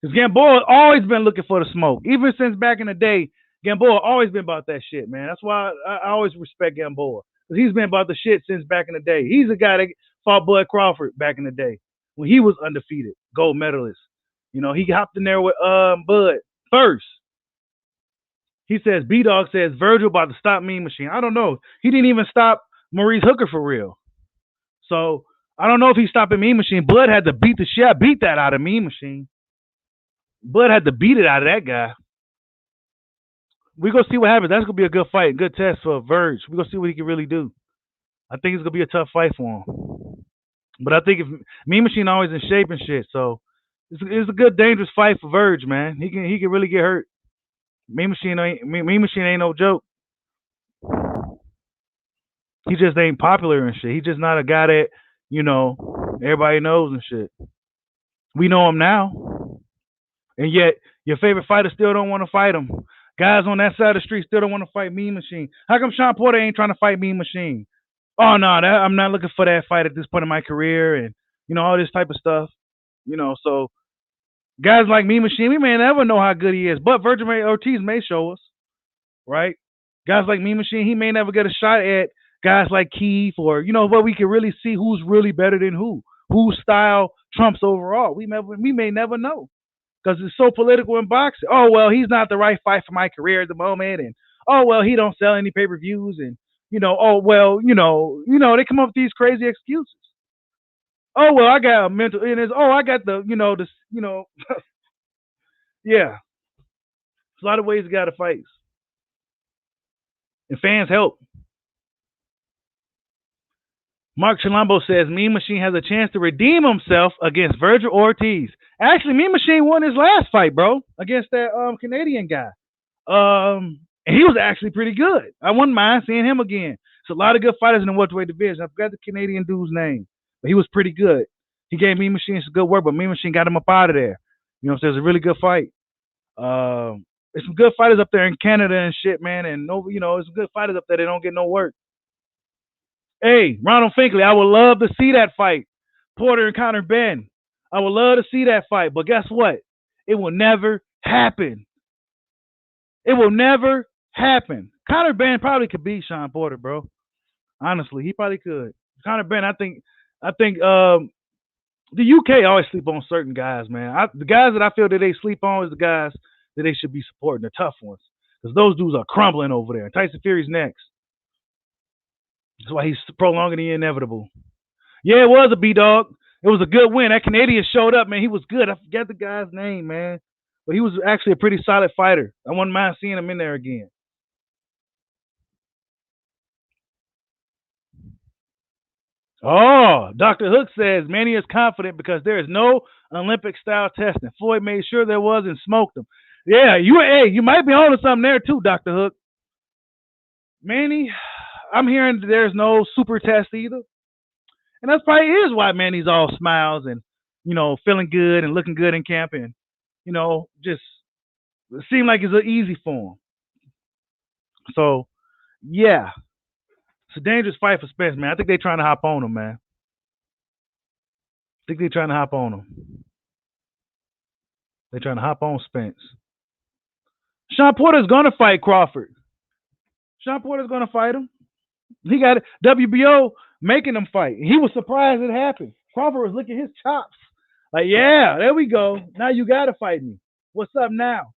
Because Gamboa always been looking for the smoke. Even since back in the day, Gamboa always been about that shit, man. That's why I always respect Gamboa. Because he's been about the shit since back in the day. He's the guy that fought Bud Crawford back in the day when he was undefeated, gold medalist. You know, he hopped in there with Bud first. He says, B-Dog says, Virgil about to stop Mean Machine. I don't know. He didn't even stop Maurice Hooker for real. So, I don't know if he's stopping Mean Machine. Bud had to beat that out of Mean Machine. Bud had to beat it out of that guy. We're going to see what happens. That's going to be a good fight, good test for Verge. We're going to see what he can really do. I think it's going to be a tough fight for him. But I think if Mean Machine always in shape and shit, so it's a good, dangerous fight for Verge, man. He can really get hurt. Mean Machine ain't no joke. He just ain't popular and shit. He's just not a guy that, you know, everybody knows and shit. We know him now. And yet, your favorite fighter still don't want to fight him. Guys on that side of the street still don't want to fight Mean Machine. How come Sean Porter ain't trying to fight Mean Machine? Oh, no, I'm not looking for that fight at this point in my career and, you know, all this type of stuff. You know, so guys like Mean Machine, we may never know how good he is, but Virgil Ortiz may show us, right? Guys like Mean Machine, he may never get a shot at guys like Keith or, you know, where we can really see who's really better than whose style trumps overall. We may never know because it's so political in boxing. Oh, well, he's not the right fight for my career at the moment. And, oh, well, he don't sell any pay-per-views. And, you know, oh, well, you know, they come up with these crazy excuses. Oh, well, I got a mental illness. Oh, I got the, yeah. There's a lot of ways to get out of fights. And fans help. Mark Chilambo says Mean Machine has a chance to redeem himself against Virgil Ortiz. Actually, Mean Machine won his last fight, bro, against that Canadian guy. And he was actually pretty good. I wouldn't mind seeing him again. There's a lot of good fighters in the welterweight division. I forgot the Canadian dude's name, but he was pretty good. He gave Mean Machine some good work, but Mean Machine got him up out of there. You know what I'm saying? It was a really good fight. There's some good fighters up there in Canada and shit, man. And there's some good fighters up there that don't get no work. Hey, Ronald Finkley, I would love to see that fight. Porter and Conor Benn. I would love to see that fight, but guess what? It will never happen. It will never happen. Conor Benn probably could beat Sean Porter, bro. Honestly, he probably could. Conor Benn, I think the UK always sleep on certain guys, man. The guys that I feel that they sleep on is the guys that they should be supporting, the tough ones. Because those dudes are crumbling over there. Tyson Fury's next. That's why he's prolonging the inevitable. Yeah, it was a B-Dog. It was a good win. That Canadian showed up, man. He was good. I forget the guy's name, man. but he was actually a pretty solid fighter. I wouldn't mind seeing him in there again. Oh, Dr. Hook says Manny is confident because there is no Olympic style testing. Floyd made sure there was and smoked him. Yeah, you might be on to something there too, Dr. Hook. Manny, I'm hearing there's no super test either. And that's probably is why Manny's all smiles and, feeling good and looking good in camp and, just it seemed like it's an easy for him. So, yeah. It's a dangerous fight for Spence, man. I think they're trying to hop on him, man. I think they're trying to hop on him. They're trying to hop on Spence. Sean Porter's going to fight Crawford. Sean Porter's going to fight him. He got WBO making him fight. He was surprised it happened. Crawford was licking his chops. Like, yeah, there we go. Now you got to fight me. What's up now?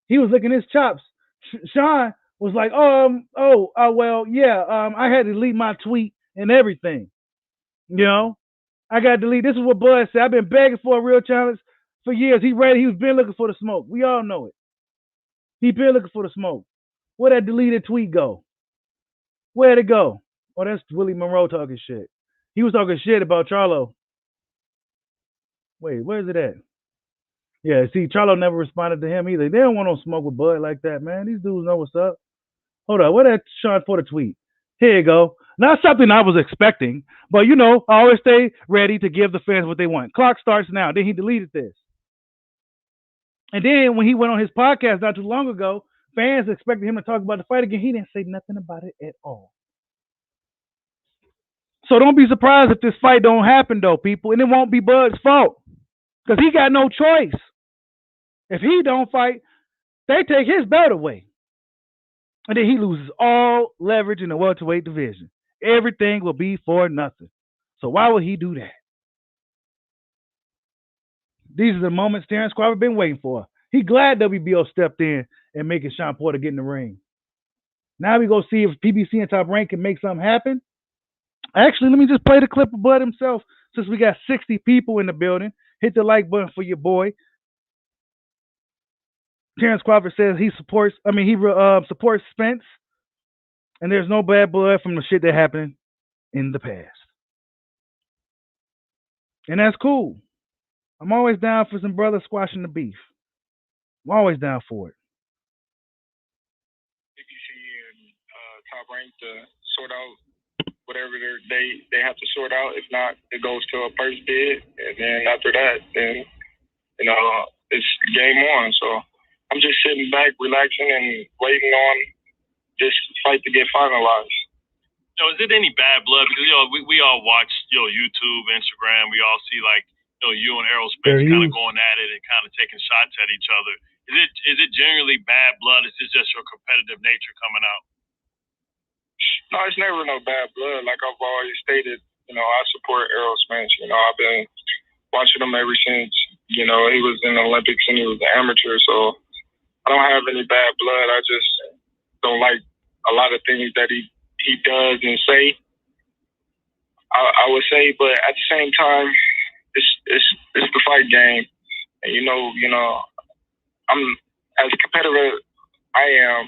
He was licking his chops. Sean was like, well, yeah, I had to delete my tweet and everything. I got to delete. This is what Bud said. I've been begging for a real challenge for years. He ready. He's been looking for the smoke. We all know it. He been looking for the smoke. Where'd that deleted tweet go? Where'd it go? Oh, that's Willie Monroe talking shit. He was talking shit about Charlo. Wait, where's it at? Yeah, see, Charlo never responded to him either. They don't want no smoke with Bud like that, man. These dudes know what's up. Hold on, where that Sean Porter tweet? Here you go. Not something I was expecting, but I always stay ready to give the fans what they want. Clock starts now. Then he deleted this. And then when he went on his podcast not too long ago, fans expected him to talk about the fight again. He didn't say nothing about it at all. So don't be surprised if this fight don't happen, though, people. And it won't be Bud's fault because he got no choice. If he don't fight, they take his belt away. And then he loses all leverage in the welterweight division. Everything will be for nothing. So why would he do that? These are the moments Terence Crawford been waiting for. He glad WBO stepped in and making Sean Porter get in the ring. Now we go see if PBC and Top Rank can make something happen. Actually, let me just play the clip of Bud himself since we got 60 people in the building. Hit the like button for your boy. Terence Crawford says he supports Spence, and there's no bad blood from the shit that happened in the past. And that's cool. I'm always down for some brothers squashing the beef. I'm always down for it. PBC and Top Rank to sort out whatever they have to sort out. If not, it goes to a purse bid, and then after that, then it's game on. So I'm just sitting back, relaxing, and waiting on this fight to get finalized. Is it any bad blood? Because we all watch YouTube, Instagram. We all see you and Errol Spence kind of going at it and kind of taking shots at each other. Is it generally bad blood? Is it just your competitive nature coming out? No, it's never no bad blood. Like I've always stated, I support Errol Spence. I've been watching him ever since he was in the Olympics and he was an amateur. So I don't have any bad blood. I just don't like a lot of things that he does and say. I would say, but at the same time, it's the fight game, and I'm as competitive I am.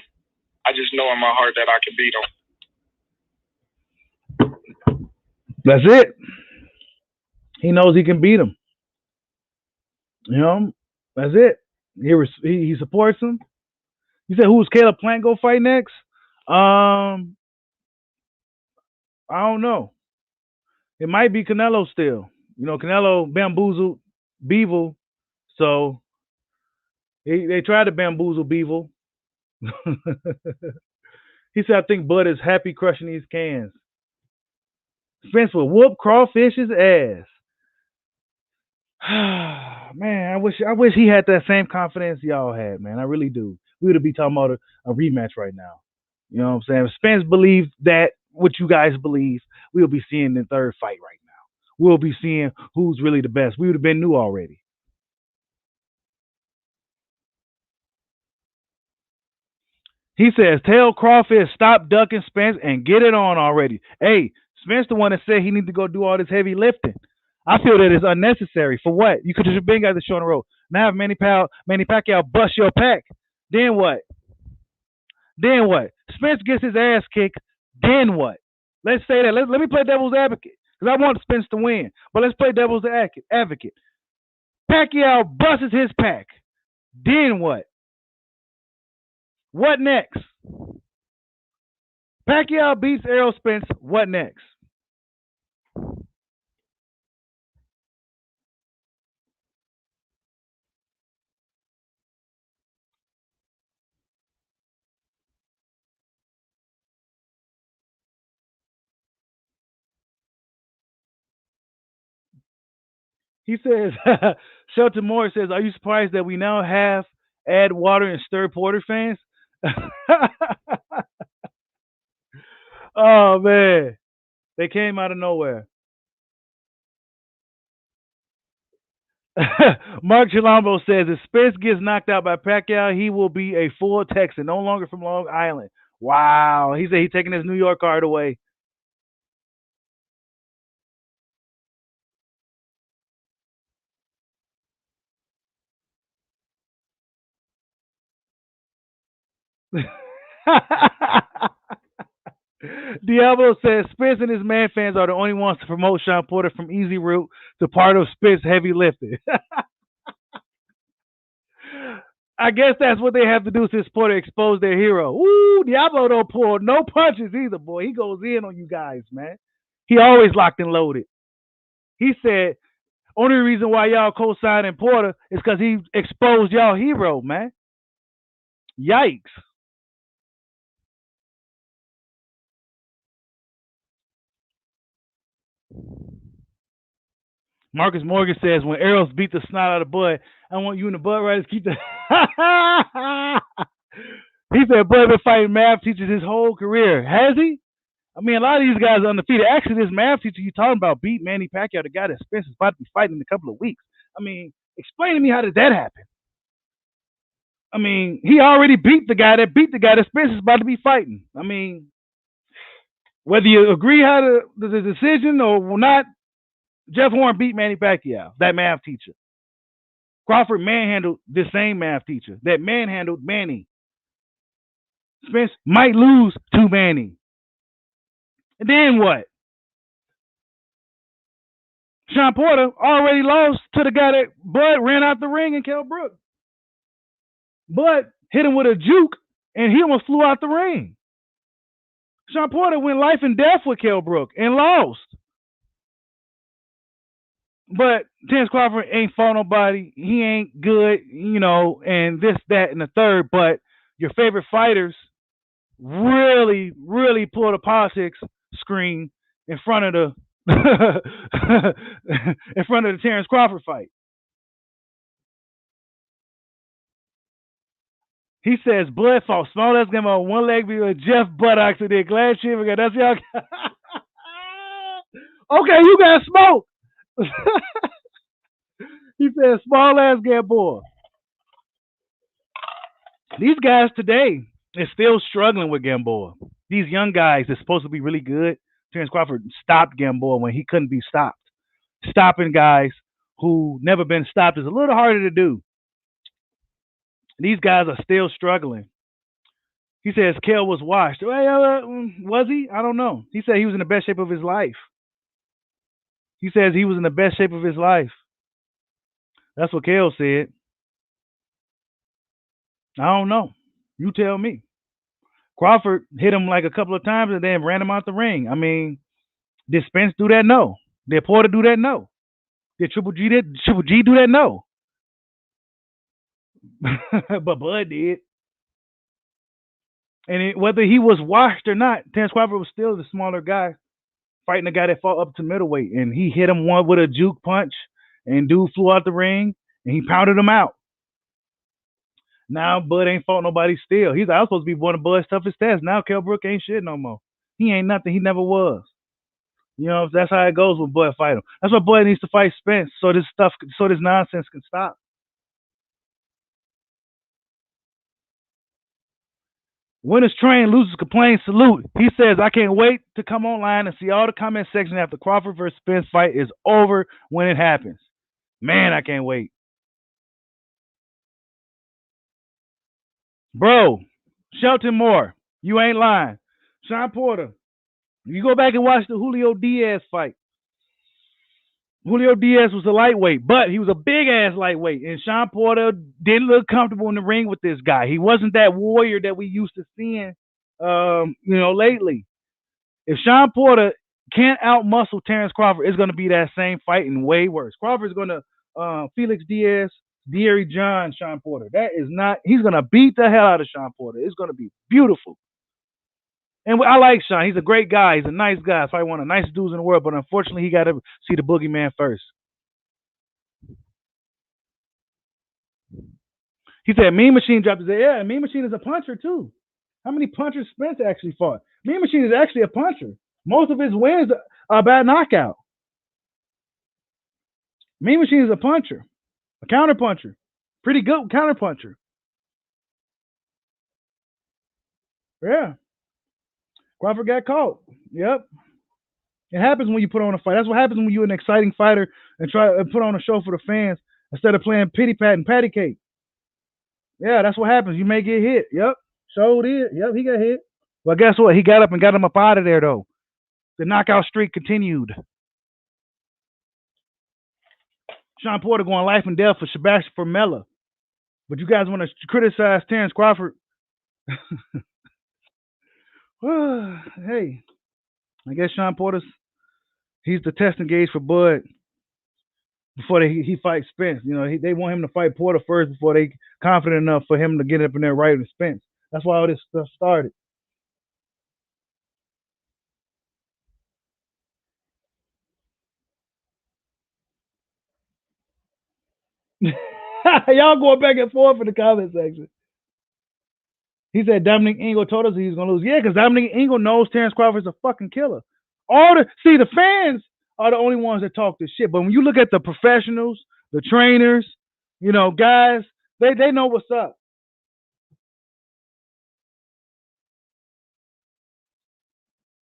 I just know in my heart that I can beat him. That's it. He knows he can beat him. That's it. He supports him. You said who's Caleb Plant go fight next? I don't know. It might be Canelo still. Canelo bamboozled Beevil, so they tried to bamboozle Beevil. He said, I think Bud is happy crushing these cans. Spence will whoop Crawfish's ass. Man, I wish he had that same confidence y'all had, man. I really do. We would be talking about a rematch right now. You know what I'm saying? If Spence believed that what you guys believe, we'll be seeing the third fight right now. We'll be seeing who's really the best. We would have been new already. He says, tell Crawfish stop ducking Spence and get it on already. Hey, Spence the one that said he need to go do all this heavy lifting. I feel that it's unnecessary. For what? You could have been got the show on the road. Now if Manny Pacquiao bust your pack, then what? Then what? Spence gets his ass kicked. Then what? Let's say that. Let me play devil's advocate because I want Spence to win. But let's play devil's advocate. Pacquiao busts his pack. Then what? What next? Pacquiao beats Errol Spence. What next? He says, Shelton Moore says, are you surprised that we now have add water and stir porter fans? Oh, man. They came out of nowhere. Mark Chilombo says, if Spence gets knocked out by Pacquiao, he will be a full Texan, no longer from Long Island. Wow. He said he's taking his New York card away. Diablo says Spence and his man fans are the only ones to promote Sean Porter from Easy Route to part of Spence heavy lifting. I guess that's what they have to do since Porter exposed their hero. Ooh, Diablo don't pull no punches either, boy. He goes in on you guys, man. He always locked and loaded. He said, only reason why y'all co-signing Porter is because he exposed y'all hero, man. Yikes. Marcus Morgan says, when Errol's beat the snot out of Bud, I want you and the Bud Riders keep the. He said Bud been fighting math teachers his whole career. Has he? I mean, a lot of these guys are undefeated. Actually, this math teacher you talking about beat Manny Pacquiao, the guy that Spence is about to be fighting in a couple of weeks. I mean, explain to me how did that happen? I mean, he already beat the guy that Spence is about to be fighting. I mean, whether you agree how the decision or not, Jeff Horn beat Manny Pacquiao, that math teacher. Crawford manhandled the same math teacher that manhandled Manny. Spence might lose to Manny. And then what? Sean Porter already lost to the guy that Bud ran out the ring and Kell Brook. Bud hit him with a juke and he almost flew out the ring. Sean Porter went life and death with Kell Brook and lost. But Terence Crawford ain't fought nobody. He ain't good, and this, that, and the third. But your favorite fighters really, really pulled a politics screen in front of the Terence Crawford fight. He says Blood fought small ass game on one leg with Jeff Buttocks and then Glad Shiver. That's y'all. Okay, you got smoke. He said small ass Gamboa. These guys today is still struggling with Gamboa. These young guys are supposed to be really good. Terence Crawford stopped Gamboa when he couldn't be stopped. Stopping guys who never been stopped is a little harder to do. These guys are still struggling. He says Kell was washed. Was he? I don't know. He said he was in the best shape of his life. He says he was in the best shape of his life. That's what Kell said. I don't know. You tell me. Crawford hit him like a couple of times and then ran him out the ring. I mean, did Spence do that? No. Did Porter do that? No. Did Triple G do that? No. But Bud did. And whether he was washed or not, Terence Crawford was still the smaller guy fighting a guy that fought up to middleweight. And he hit him one with a juke punch, and dude flew out the ring, and he pounded him out. Now Bud ain't fought nobody still. He's like, I was supposed to be one of Bud's toughest tests. Now Kell Brook ain't shit no more. He ain't nothing. He never was. That's how it goes when Bud fight him. That's why Bud needs to fight Spence so this nonsense can stop. Winners train, losers complain, salute. He says, I can't wait to come online and see all the comment section after Crawford versus Spence fight is over when it happens. Man, I can't wait. Bro, Shelton Moore, you ain't lying. Sean Porter, you go back and watch the Julio Diaz fight. Julio Diaz was a lightweight, but he was a big ass lightweight, and Sean Porter didn't look comfortable in the ring with this guy. He wasn't that warrior that we used to seeing, lately. If Sean Porter can't outmuscle Terence Crawford, it's going to be that same fight and way worse. Crawford's going to Felix Diaz, Deary John, Sean Porter. That is not. He's going to beat the hell out of Sean Porter. It's going to be beautiful. And I like Sean. He's a great guy. He's a nice guy. He's probably one of the nicest dudes in the world. But unfortunately, he got to see the boogeyman first. He said Mean Machine dropped his. Yeah, Mean Machine is a puncher too. How many punchers Spence actually fought? Mean Machine is actually a puncher. Most of his wins are by knockout. Mean Machine is a puncher, a counter puncher, pretty good counter puncher. Yeah, Crawford got caught. Yep. It happens when you put on a fight. That's what happens when you're an exciting fighter and try to put on a show for the fans instead of playing pity pat and patty cake. Yeah, that's what happens. You may get hit. Yep. So did. Yep, he got hit. Well, guess what? He got up and got him up out of there, though. The knockout streak continued. Sean Porter going life and death for Sebastian Formella. But you guys want to criticize Terence Crawford? Hey, I guess Sean Porter's he's the testing gauge for Bud before he fights Spence. They want him to fight Porter first before they confident enough for him to get up in there right with Spence. That's why all this stuff started. Y'all going back and forth in the comment section. He said Dominic Ingle told us he was gonna lose. Yeah, because Dominic Ingle knows Terence Crawford's a fucking killer. The fans are the only ones that talk this shit. But when you look at the professionals, the trainers, guys, they know what's up.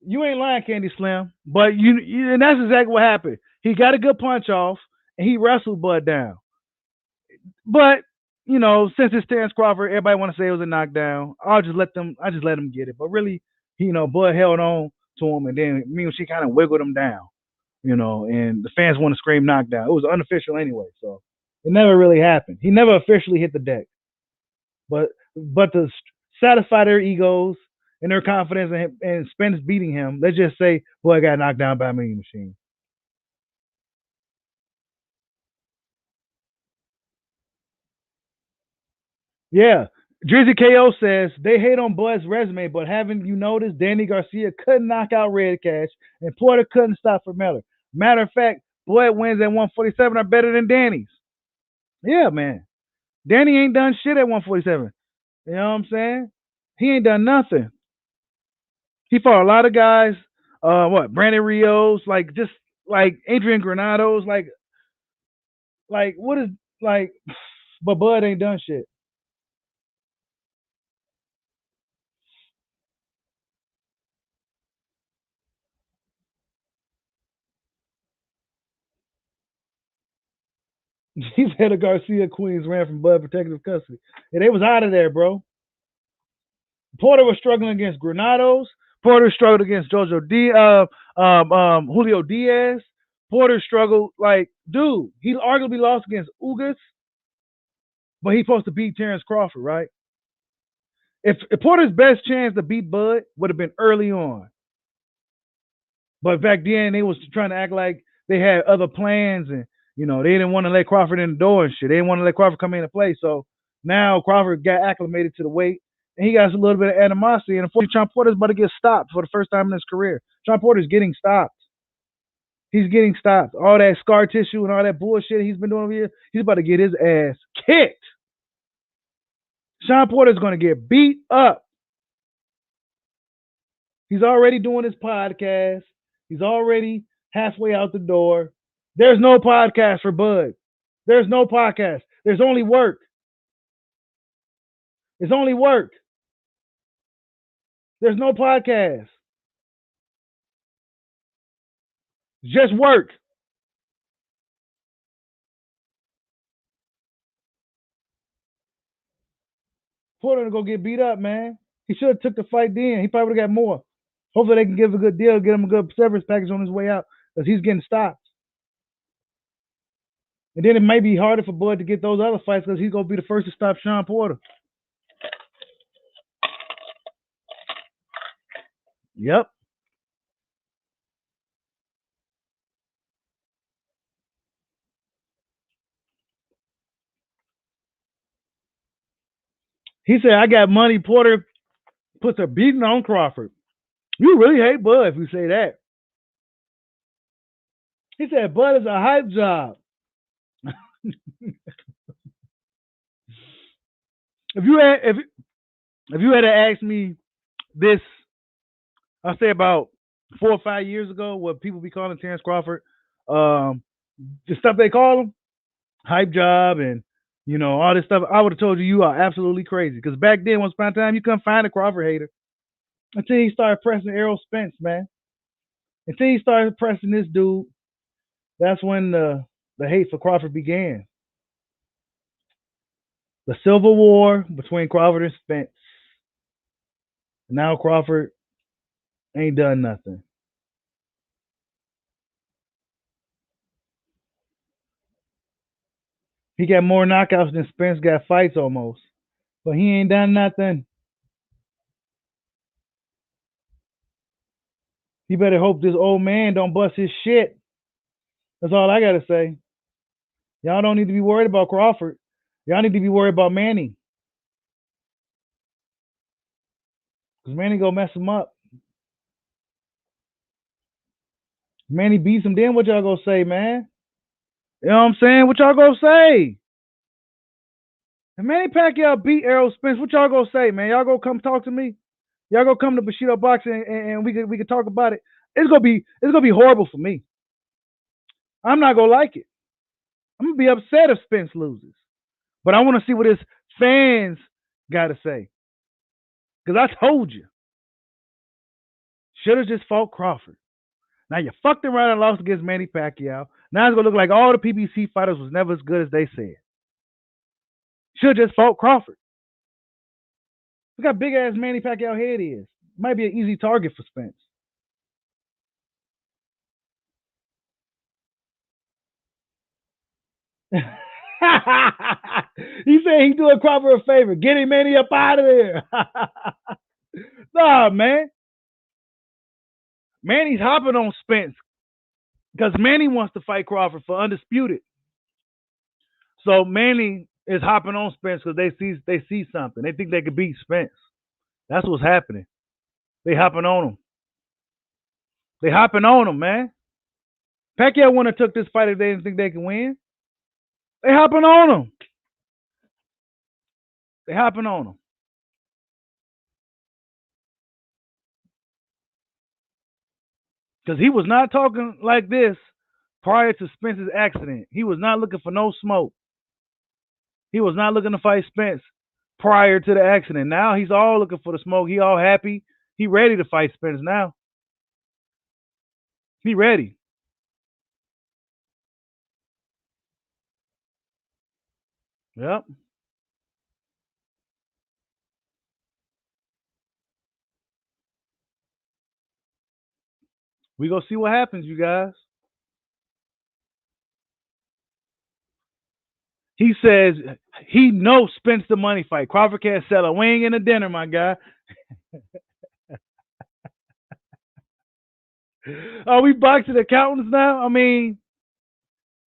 You ain't lying, Candy Slim. But and that's exactly what happened. He got a good punch off and he wrestled Bud down. But since it's Terence Crawford, everybody want to say it was a knockdown. I just let him get it. But really, Bud held on to him, and then she kind of wiggled him down. And the fans want to scream knockdown. It was unofficial anyway, so it never really happened. He never officially hit the deck. But to satisfy their egos and their confidence and Spence beating him, let's just say Bud got knocked down by a Mean Machine. Yeah. Drizzy KO says they hate on Bud's resume, but haven't you noticed Danny Garcia couldn't knock out Red Cash and Porter couldn't stop for Miller? Matter of fact, Bud wins at 147 are better than Danny's. Yeah, man. Danny ain't done shit at 147. You know what I'm saying? He ain't done nothing. He fought a lot of guys. Brandon Rios, just like Adrian Granados, what is but Bud ain't done shit. He said the Garcia Queens ran from Bud protective custody. And they was out of there, bro. Porter was struggling against Granados. Porter struggled against Julio Diaz. Porter struggled dude. He arguably lost against Ugas, but he's supposed to beat Terence Crawford, right? If Porter's best chance to beat Bud would have been early on, but back then they was trying to act like they had other plans and they didn't want to let Crawford in the door and shit. They didn't want to let Crawford come in and play. So now Crawford got acclimated to the weight and he got a little bit of animosity. And unfortunately, Sean Porter's about to get stopped for the first time in his career. Sean Porter's getting stopped. He's getting stopped. All that scar tissue and all that bullshit he's been doing over here, he's about to get his ass kicked. Sean Porter's going to get beat up. He's already doing his podcast. He's already halfway out the door. There's no podcast for Bud. There's no podcast. There's only work. It's only work. There's no podcast. Just work. Porter to go get beat up, man. He should have took the fight then. He probably would have got more. Hopefully they can give a good deal, get him a good severance package on his way out, because he's getting stopped. And then it may be harder for Bud to get those other fights because he's gonna be the first to stop Sean Porter. Yep. He said, I got money. Porter puts a beating on Crawford. You really hate Bud if you say that. He said, Bud is a hype job. If you had to ask me this, I'll say about 4 or 5 years ago, what people be calling Terence Crawford, the stuff they call him, hype job, and all this stuff, I would have told you are absolutely crazy. Because back then, once upon a time, you couldn't find a Crawford hater until he started pressing Errol Spence, man. Until he started pressing this dude, that's when the hate for Crawford began. The Civil War between Crawford and Spence. Now Crawford ain't done nothing. He got more knockouts than Spence got fights almost. But he ain't done nothing. He better hope this old man don't bust his shit. That's all I gotta say. Y'all don't need to be worried about Crawford. Y'all need to be worried about Manny. Because Manny gonna mess him up. Manny beats him, then what y'all gonna say, man? You know what I'm saying? What y'all gonna say? If Manny Pacquiao beat Errol Spence, what y'all gonna say, man? Y'all gonna come talk to me? Y'all gonna come to Bushido Boxing and we could talk about it? It's gonna be horrible for me. I'm not gonna like it. I'm gonna be upset if Spence loses. But I want to see what his fans gotta say. Because I told you. Should have just fought Crawford. Now you fucked around and lost against Manny Pacquiao. Now it's gonna look like all the PBC fighters was never as good as they said. Should have just fought Crawford. Look how big ass Manny Pacquiao head is. Might be an easy target for Spence. He said he doing Crawford a favor. Get him Manny up out of there. Nah, man. Manny's hopping on Spence because Manny wants to fight Crawford for undisputed. So Manny is hopping on Spence because they see something. They think they could beat Spence. That's what's happening. They hopping on him. They hopping on him, man. Pacquiao wouldn't have took this fight if they didn't think they could win. They hopping on him. They hopping on him. Because he was not talking like this prior to Spence's accident. He was not looking for no smoke. He was not looking to fight Spence prior to the accident. Now he's all looking for the smoke. He all happy. He ready to fight Spence now. He ready. Yep. We gonna see what happens, you guys. He says he knows Spence the money fight. Crawford can't sell a wing and a dinner, my guy. Are we boxing accountants now? I mean,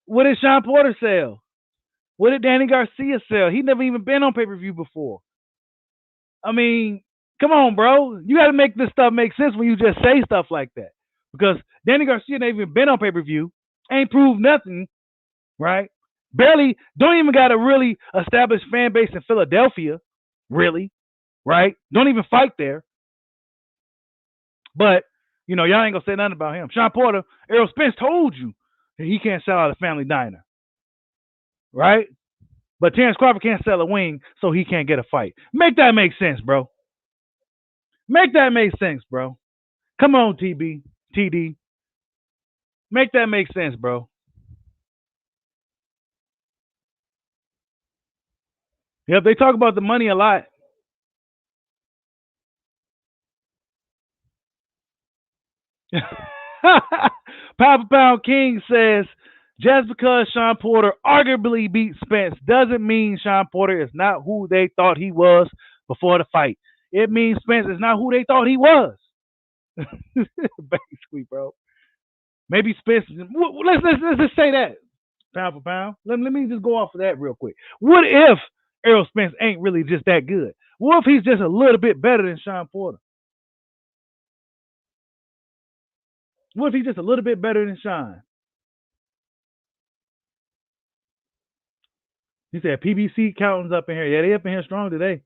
what did Sean Porter sell? What did Danny Garcia sell? He never even been on pay-per-view before. I mean, come on, bro. You got to make this stuff make sense when you just say stuff like that. Because Danny Garcia never even been on pay-per-view, ain't proved nothing, right? Barely, don't even got a really established fan base in Philadelphia, really, right? Don't even fight there. But, y'all ain't going to say nothing about him. Sean Porter, Errol Spence told you that he can't sell out a family diner, right? But Terence Crawford can't sell a wing, so he can't get a fight. Make that make sense, bro. Make that make sense, bro. Come on, TD. Make that make sense, bro. Yep, they talk about the money a lot. Pound for Pound King says just because Sean Porter arguably beat Spence doesn't mean Sean Porter is not who they thought he was before the fight. It means Spence is not who they thought he was. Basically, bro. Maybe Spence. Let's just say that pound for pound. Let me just go off of that real quick. What if Errol Spence ain't really just that good? What if he's just a little bit better than Sean Porter? What if he's just a little bit better than Sean? He said PBC accountants up in here. Yeah, they up in here strong today.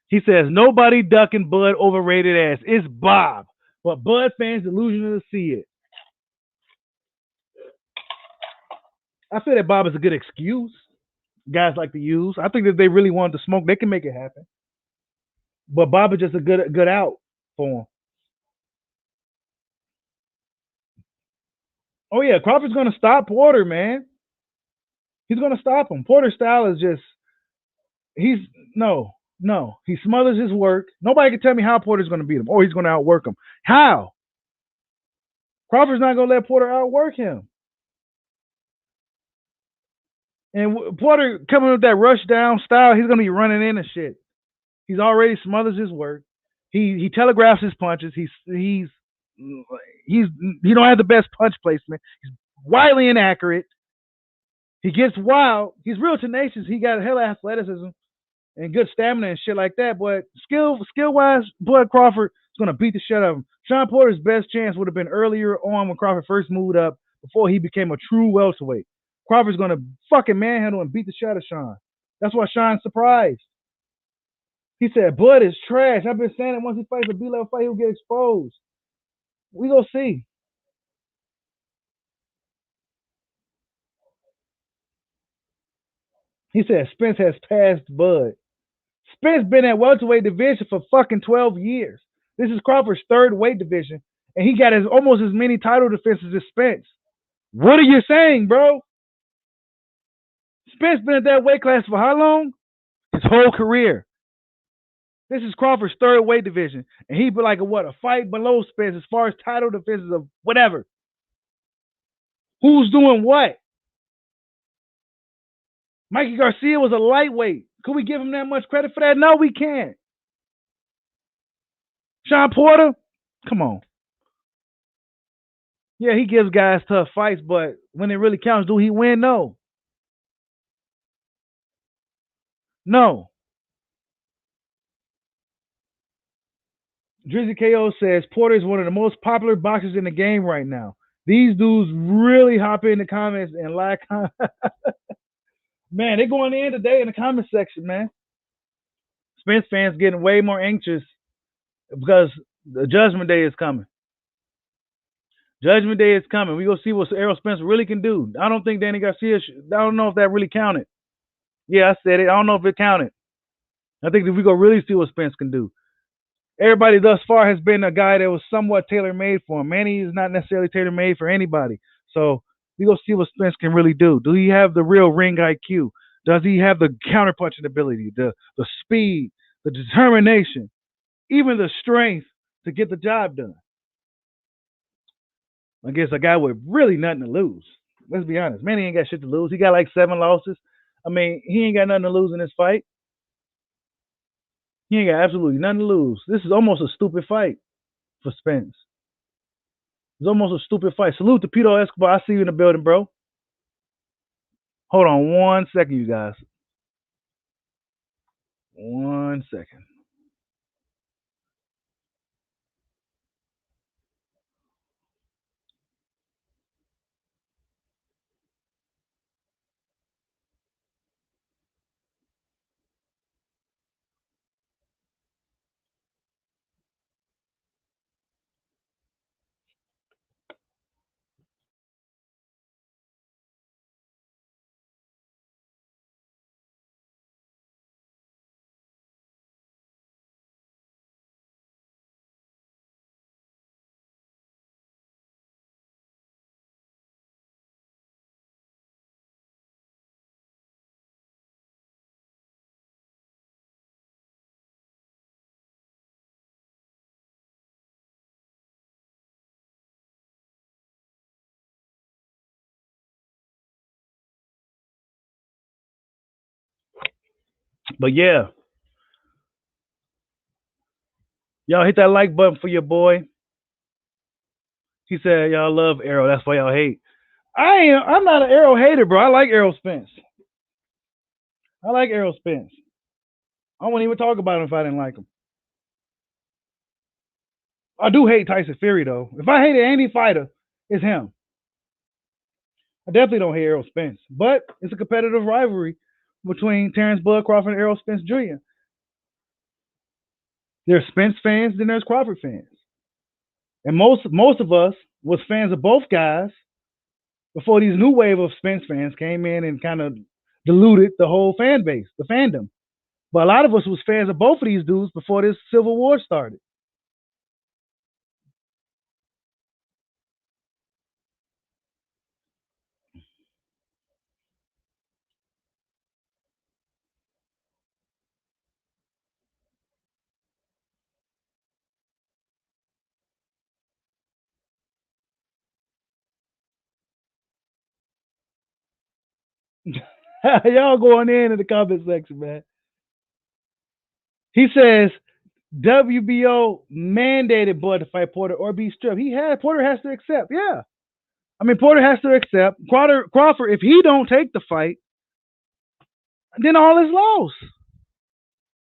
He says nobody ducking Bud overrated ass. It's Bob, but Bud fans delusional to see it. I feel that Bob is a good excuse. Guys like to use. I think that they really wanted to smoke, they can make it happen. But Bob is just a good out for him. Oh yeah, Crawford's gonna stop Porter, man. He's gonna stop him. Porter's style is just he's no. He smothers his work. Nobody can tell me how Porter's gonna beat him or he's gonna outwork him. How? Crawford's not gonna let Porter outwork him. And Porter coming with that rush down style, he's gonna be running in and shit. He's already smothers his work. He telegraphs his punches. He don't have the best punch placement. He's wildly inaccurate. He gets wild. He's real tenacious. He got a hell of athleticism and good stamina and shit like that. But skill wise, Bud Crawford is gonna beat the shit out of him. Sean Porter's best chance would have been earlier on when Crawford first moved up before he became a true welterweight. Crawford's gonna fucking manhandle and beat the shit out of Sean. That's why Sean's surprised. He said Bud is trash. I've been saying it once he fights a B-level fight, he'll get exposed. We gonna see. He said Spence has passed Bud. Spence been at welterweight division for fucking 12 years. This is Crawford's third weight division, and he got almost as many title defenses as Spence. What are you saying, bro? Spence been at that weight class for how long? His whole career. This is Crawford's third weight division, and he be like a fight below Spence as far as title defenses of whatever. Who's doing what? Mikey Garcia was a lightweight. Could we give him that much credit for that? No, we can't. Sean Porter, come on. Yeah, he gives guys tough fights, but when it really counts, do he win? No. No. Drizzy KO says Porter is one of the most popular boxers in the game right now. These dudes really hop in the comments and like, man, they're going in today in the comment section, man. Spence fans getting way more anxious because the Judgment Day is coming. Judgment Day is coming. We go see what Errol Spence really can do. I don't think Danny Garcia. I don't know if that really counted. Yeah, I said it. I don't know if it counted. I think if we go really see what Spence can do. Everybody thus far has been a guy that was somewhat tailor made for him. Manny is not necessarily tailor made for anybody. So we go see what Spence can really do. Do he have the real ring IQ? Does he have the counterpunching ability, the speed, the determination, even the strength to get the job done? Against a guy with really nothing to lose. Let's be honest. Manny ain't got shit to lose. He got like 7 losses. I mean, he ain't got nothing to lose in this fight. He ain't got absolutely nothing to lose. This is almost a stupid fight for Spence. It's almost a stupid fight. Salute to Pito Escobar. I see you in the building, bro. Hold on 1 second, you guys. 1 second. But yeah, y'all hit that like button for your boy. He said y'all love Errol. That's why y'all hate. I'm not an Errol hater, bro. I like Errol Spence. I like Errol Spence. I wouldn't even talk about him if I didn't like him. I do hate Tyson Fury though. If I hated any fighter, it's him. I definitely don't hate Errol Spence, but it's a competitive rivalry between Terence Bud Crawford and Errol Spence Jr. There's Spence fans, then there's Crawford fans, and most of us was fans of both guys before these new wave of Spence fans came in and kind of diluted the whole fan base, the fandom. But a lot of us was fans of both of these dudes before this civil war started. Y'all going in the comment section, man. He says WBO mandated Bud to fight Porter or be stripped. Porter has to accept. Yeah, I mean Porter has to accept. Crawford, if he don't take the fight, then all is lost.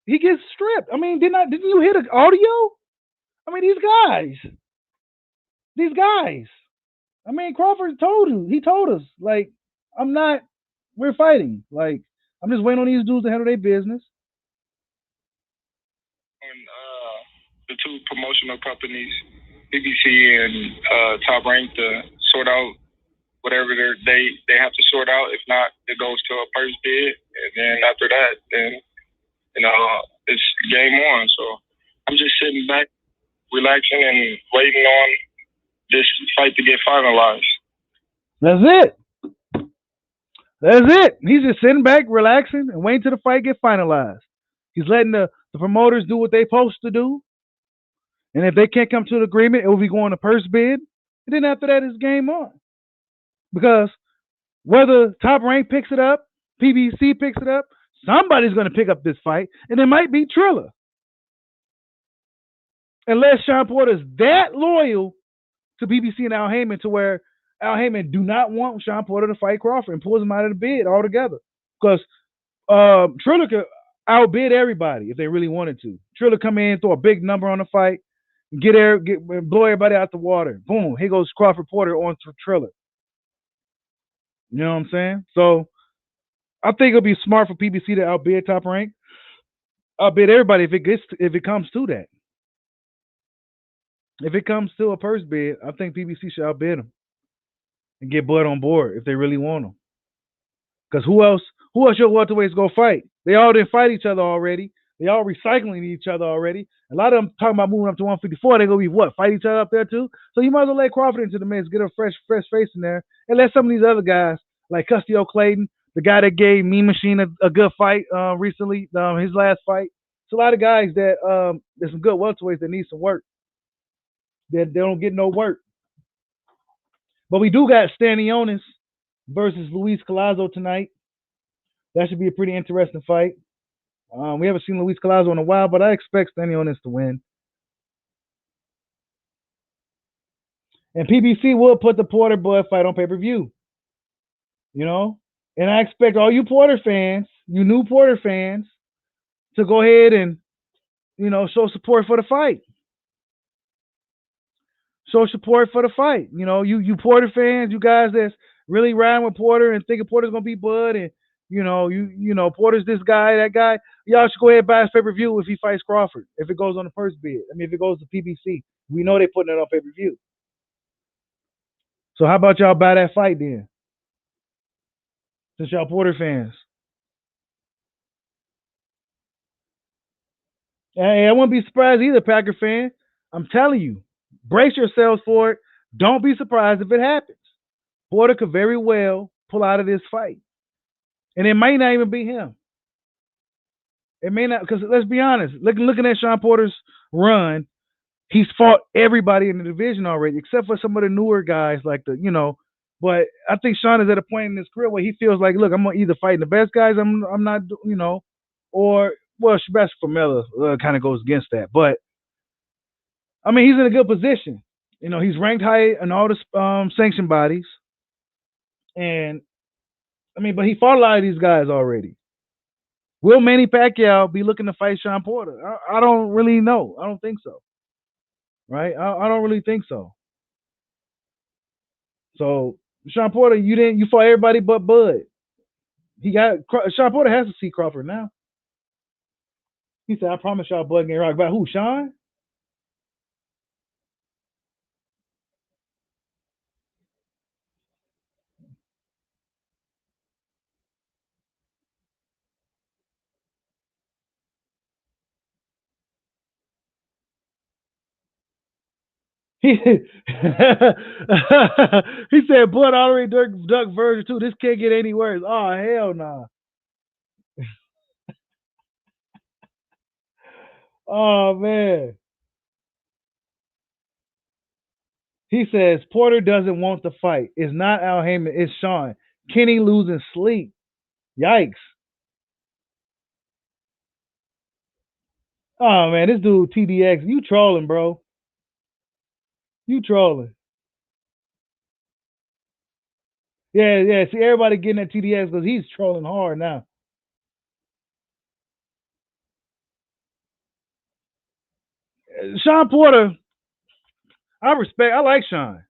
He gets stripped. I mean, didn't you hear the audio? I mean, these guys. I mean, Crawford told us, like, I'm not. We're fighting. Like, I'm just waiting on these dudes to handle their business. And the two promotional companies, BBC and Top Rank, to sort out whatever they have to sort out. If not, it goes to a purse bid, and then after that, then it's game on. So I'm just sitting back, relaxing, and waiting on this fight to get finalized. That's it. That's it. He's just sitting back, relaxing, and waiting till the fight get finalized. He's letting the promoters do what they're supposed to do. And if they can't come to an agreement, it will be going to purse bid. And then after that, it's game on. Because whether Top Rank picks it up, PBC picks it up, somebody's going to pick up this fight, and it might be Triller. Unless Sean Porter is that loyal to BBC and Al Heyman to where Al Heyman do not want Sean Porter to fight Crawford and pulls him out of the bid altogether. Because Triller could outbid everybody if they really wanted to. Triller come in, throw a big number on the fight, blow everybody out the water. Boom, here goes Crawford Porter on to Triller. You know what I'm saying? So I think it'll be smart for PBC to outbid Top Rank. Outbid everybody if it comes to that. If it comes to a purse bid, I think PBC should outbid them and get Bud on board if they really want them. Because who else your welterweights go fight? They all didn't fight each other already. They all recycling each other already. A lot of them talking about moving up to 154. They're going to be fight each other up there too? So you might as well let Crawford into the mix, get a fresh face in there, and let some of these other guys, like Custio Clayton, the guy that gave Mean Machine a good fight recently, his last fight. It's a lot of guys that there's some good welterweights that need some work. They don't get no work. But we do got Stanionis versus Luis Collazo tonight. That should be a pretty interesting fight. We haven't seen Luis Collazo in a while, but I expect Stanionis to win. And PBC will put the Porter Bud fight on pay-per-view. You know? And I expect all you Porter fans, you new Porter fans, to go ahead and, show support for the fight. Show support for the fight. You Porter fans, you guys that's really riding with Porter and thinking Porter's gonna be Bud, and Porter's this guy, that guy. Y'all should go ahead and buy his pay-per-view if he fights Crawford. If it goes on the first bid, if it goes to PBC, we know they're putting it on pay-per-view. So how about y'all buy that fight then? Since y'all Porter fans. Hey, I wouldn't be surprised either, Packer fan. I'm telling you. Brace yourselves for it. Don't be surprised if it happens. Porter could very well pull out of this fight. And it may not even be him. It may not, because let's be honest, looking at Sean Porter's run, he's fought everybody in the division already, except for some of the newer guys but I think Sean is at a point in his career where he feels like, look, I'm going to either fight the best guys, I'm not. or well, Sebastian Formella kind of goes against that. But I mean, he's in a good position. He's ranked high in all the sanction bodies, and I mean, but he fought a lot of these guys already. Will Manny Pacquiao be looking to fight Sean Porter? I don't really know. I don't think so. Right? I don't really think so. So Sean Porter, you fought everybody but Bud. Sean Porter has to see Crawford now. He said, "I promise y'all, Bud ain't rock." About who? Sean? He he said, "Bud already duck version 2. This can't get any worse." Oh hell nah. Oh man. He says Porter doesn't want the fight. It's not Al Heyman. It's Sean. Kenny losing sleep. Yikes. Oh man, this dude TDX, you trolling, bro. You trolling. Yeah, yeah. See, everybody getting at TDX because he's trolling hard now. Sean Porter, I like Sean.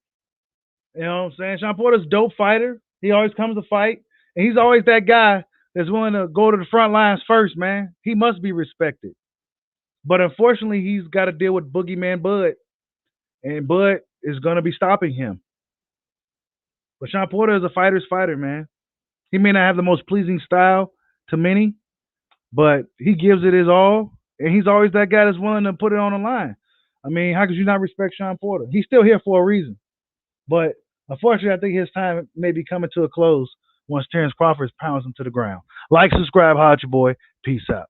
You know what I'm saying? Sean Porter's a dope fighter. He always comes to fight. And he's always that guy that's willing to go to the front lines first, man. He must be respected. But unfortunately, he's got to deal with Boogeyman Bud. And Bud is going to be stopping him. But Sean Porter is a fighter's fighter, man. He may not have the most pleasing style to many, but he gives it his all. And he's always that guy that's willing to put it on the line. I mean, how could you not respect Sean Porter? He's still here for a reason. But unfortunately, I think his time may be coming to a close once Terence Crawford pounds him to the ground. Like, subscribe, holla at your boy. Peace out.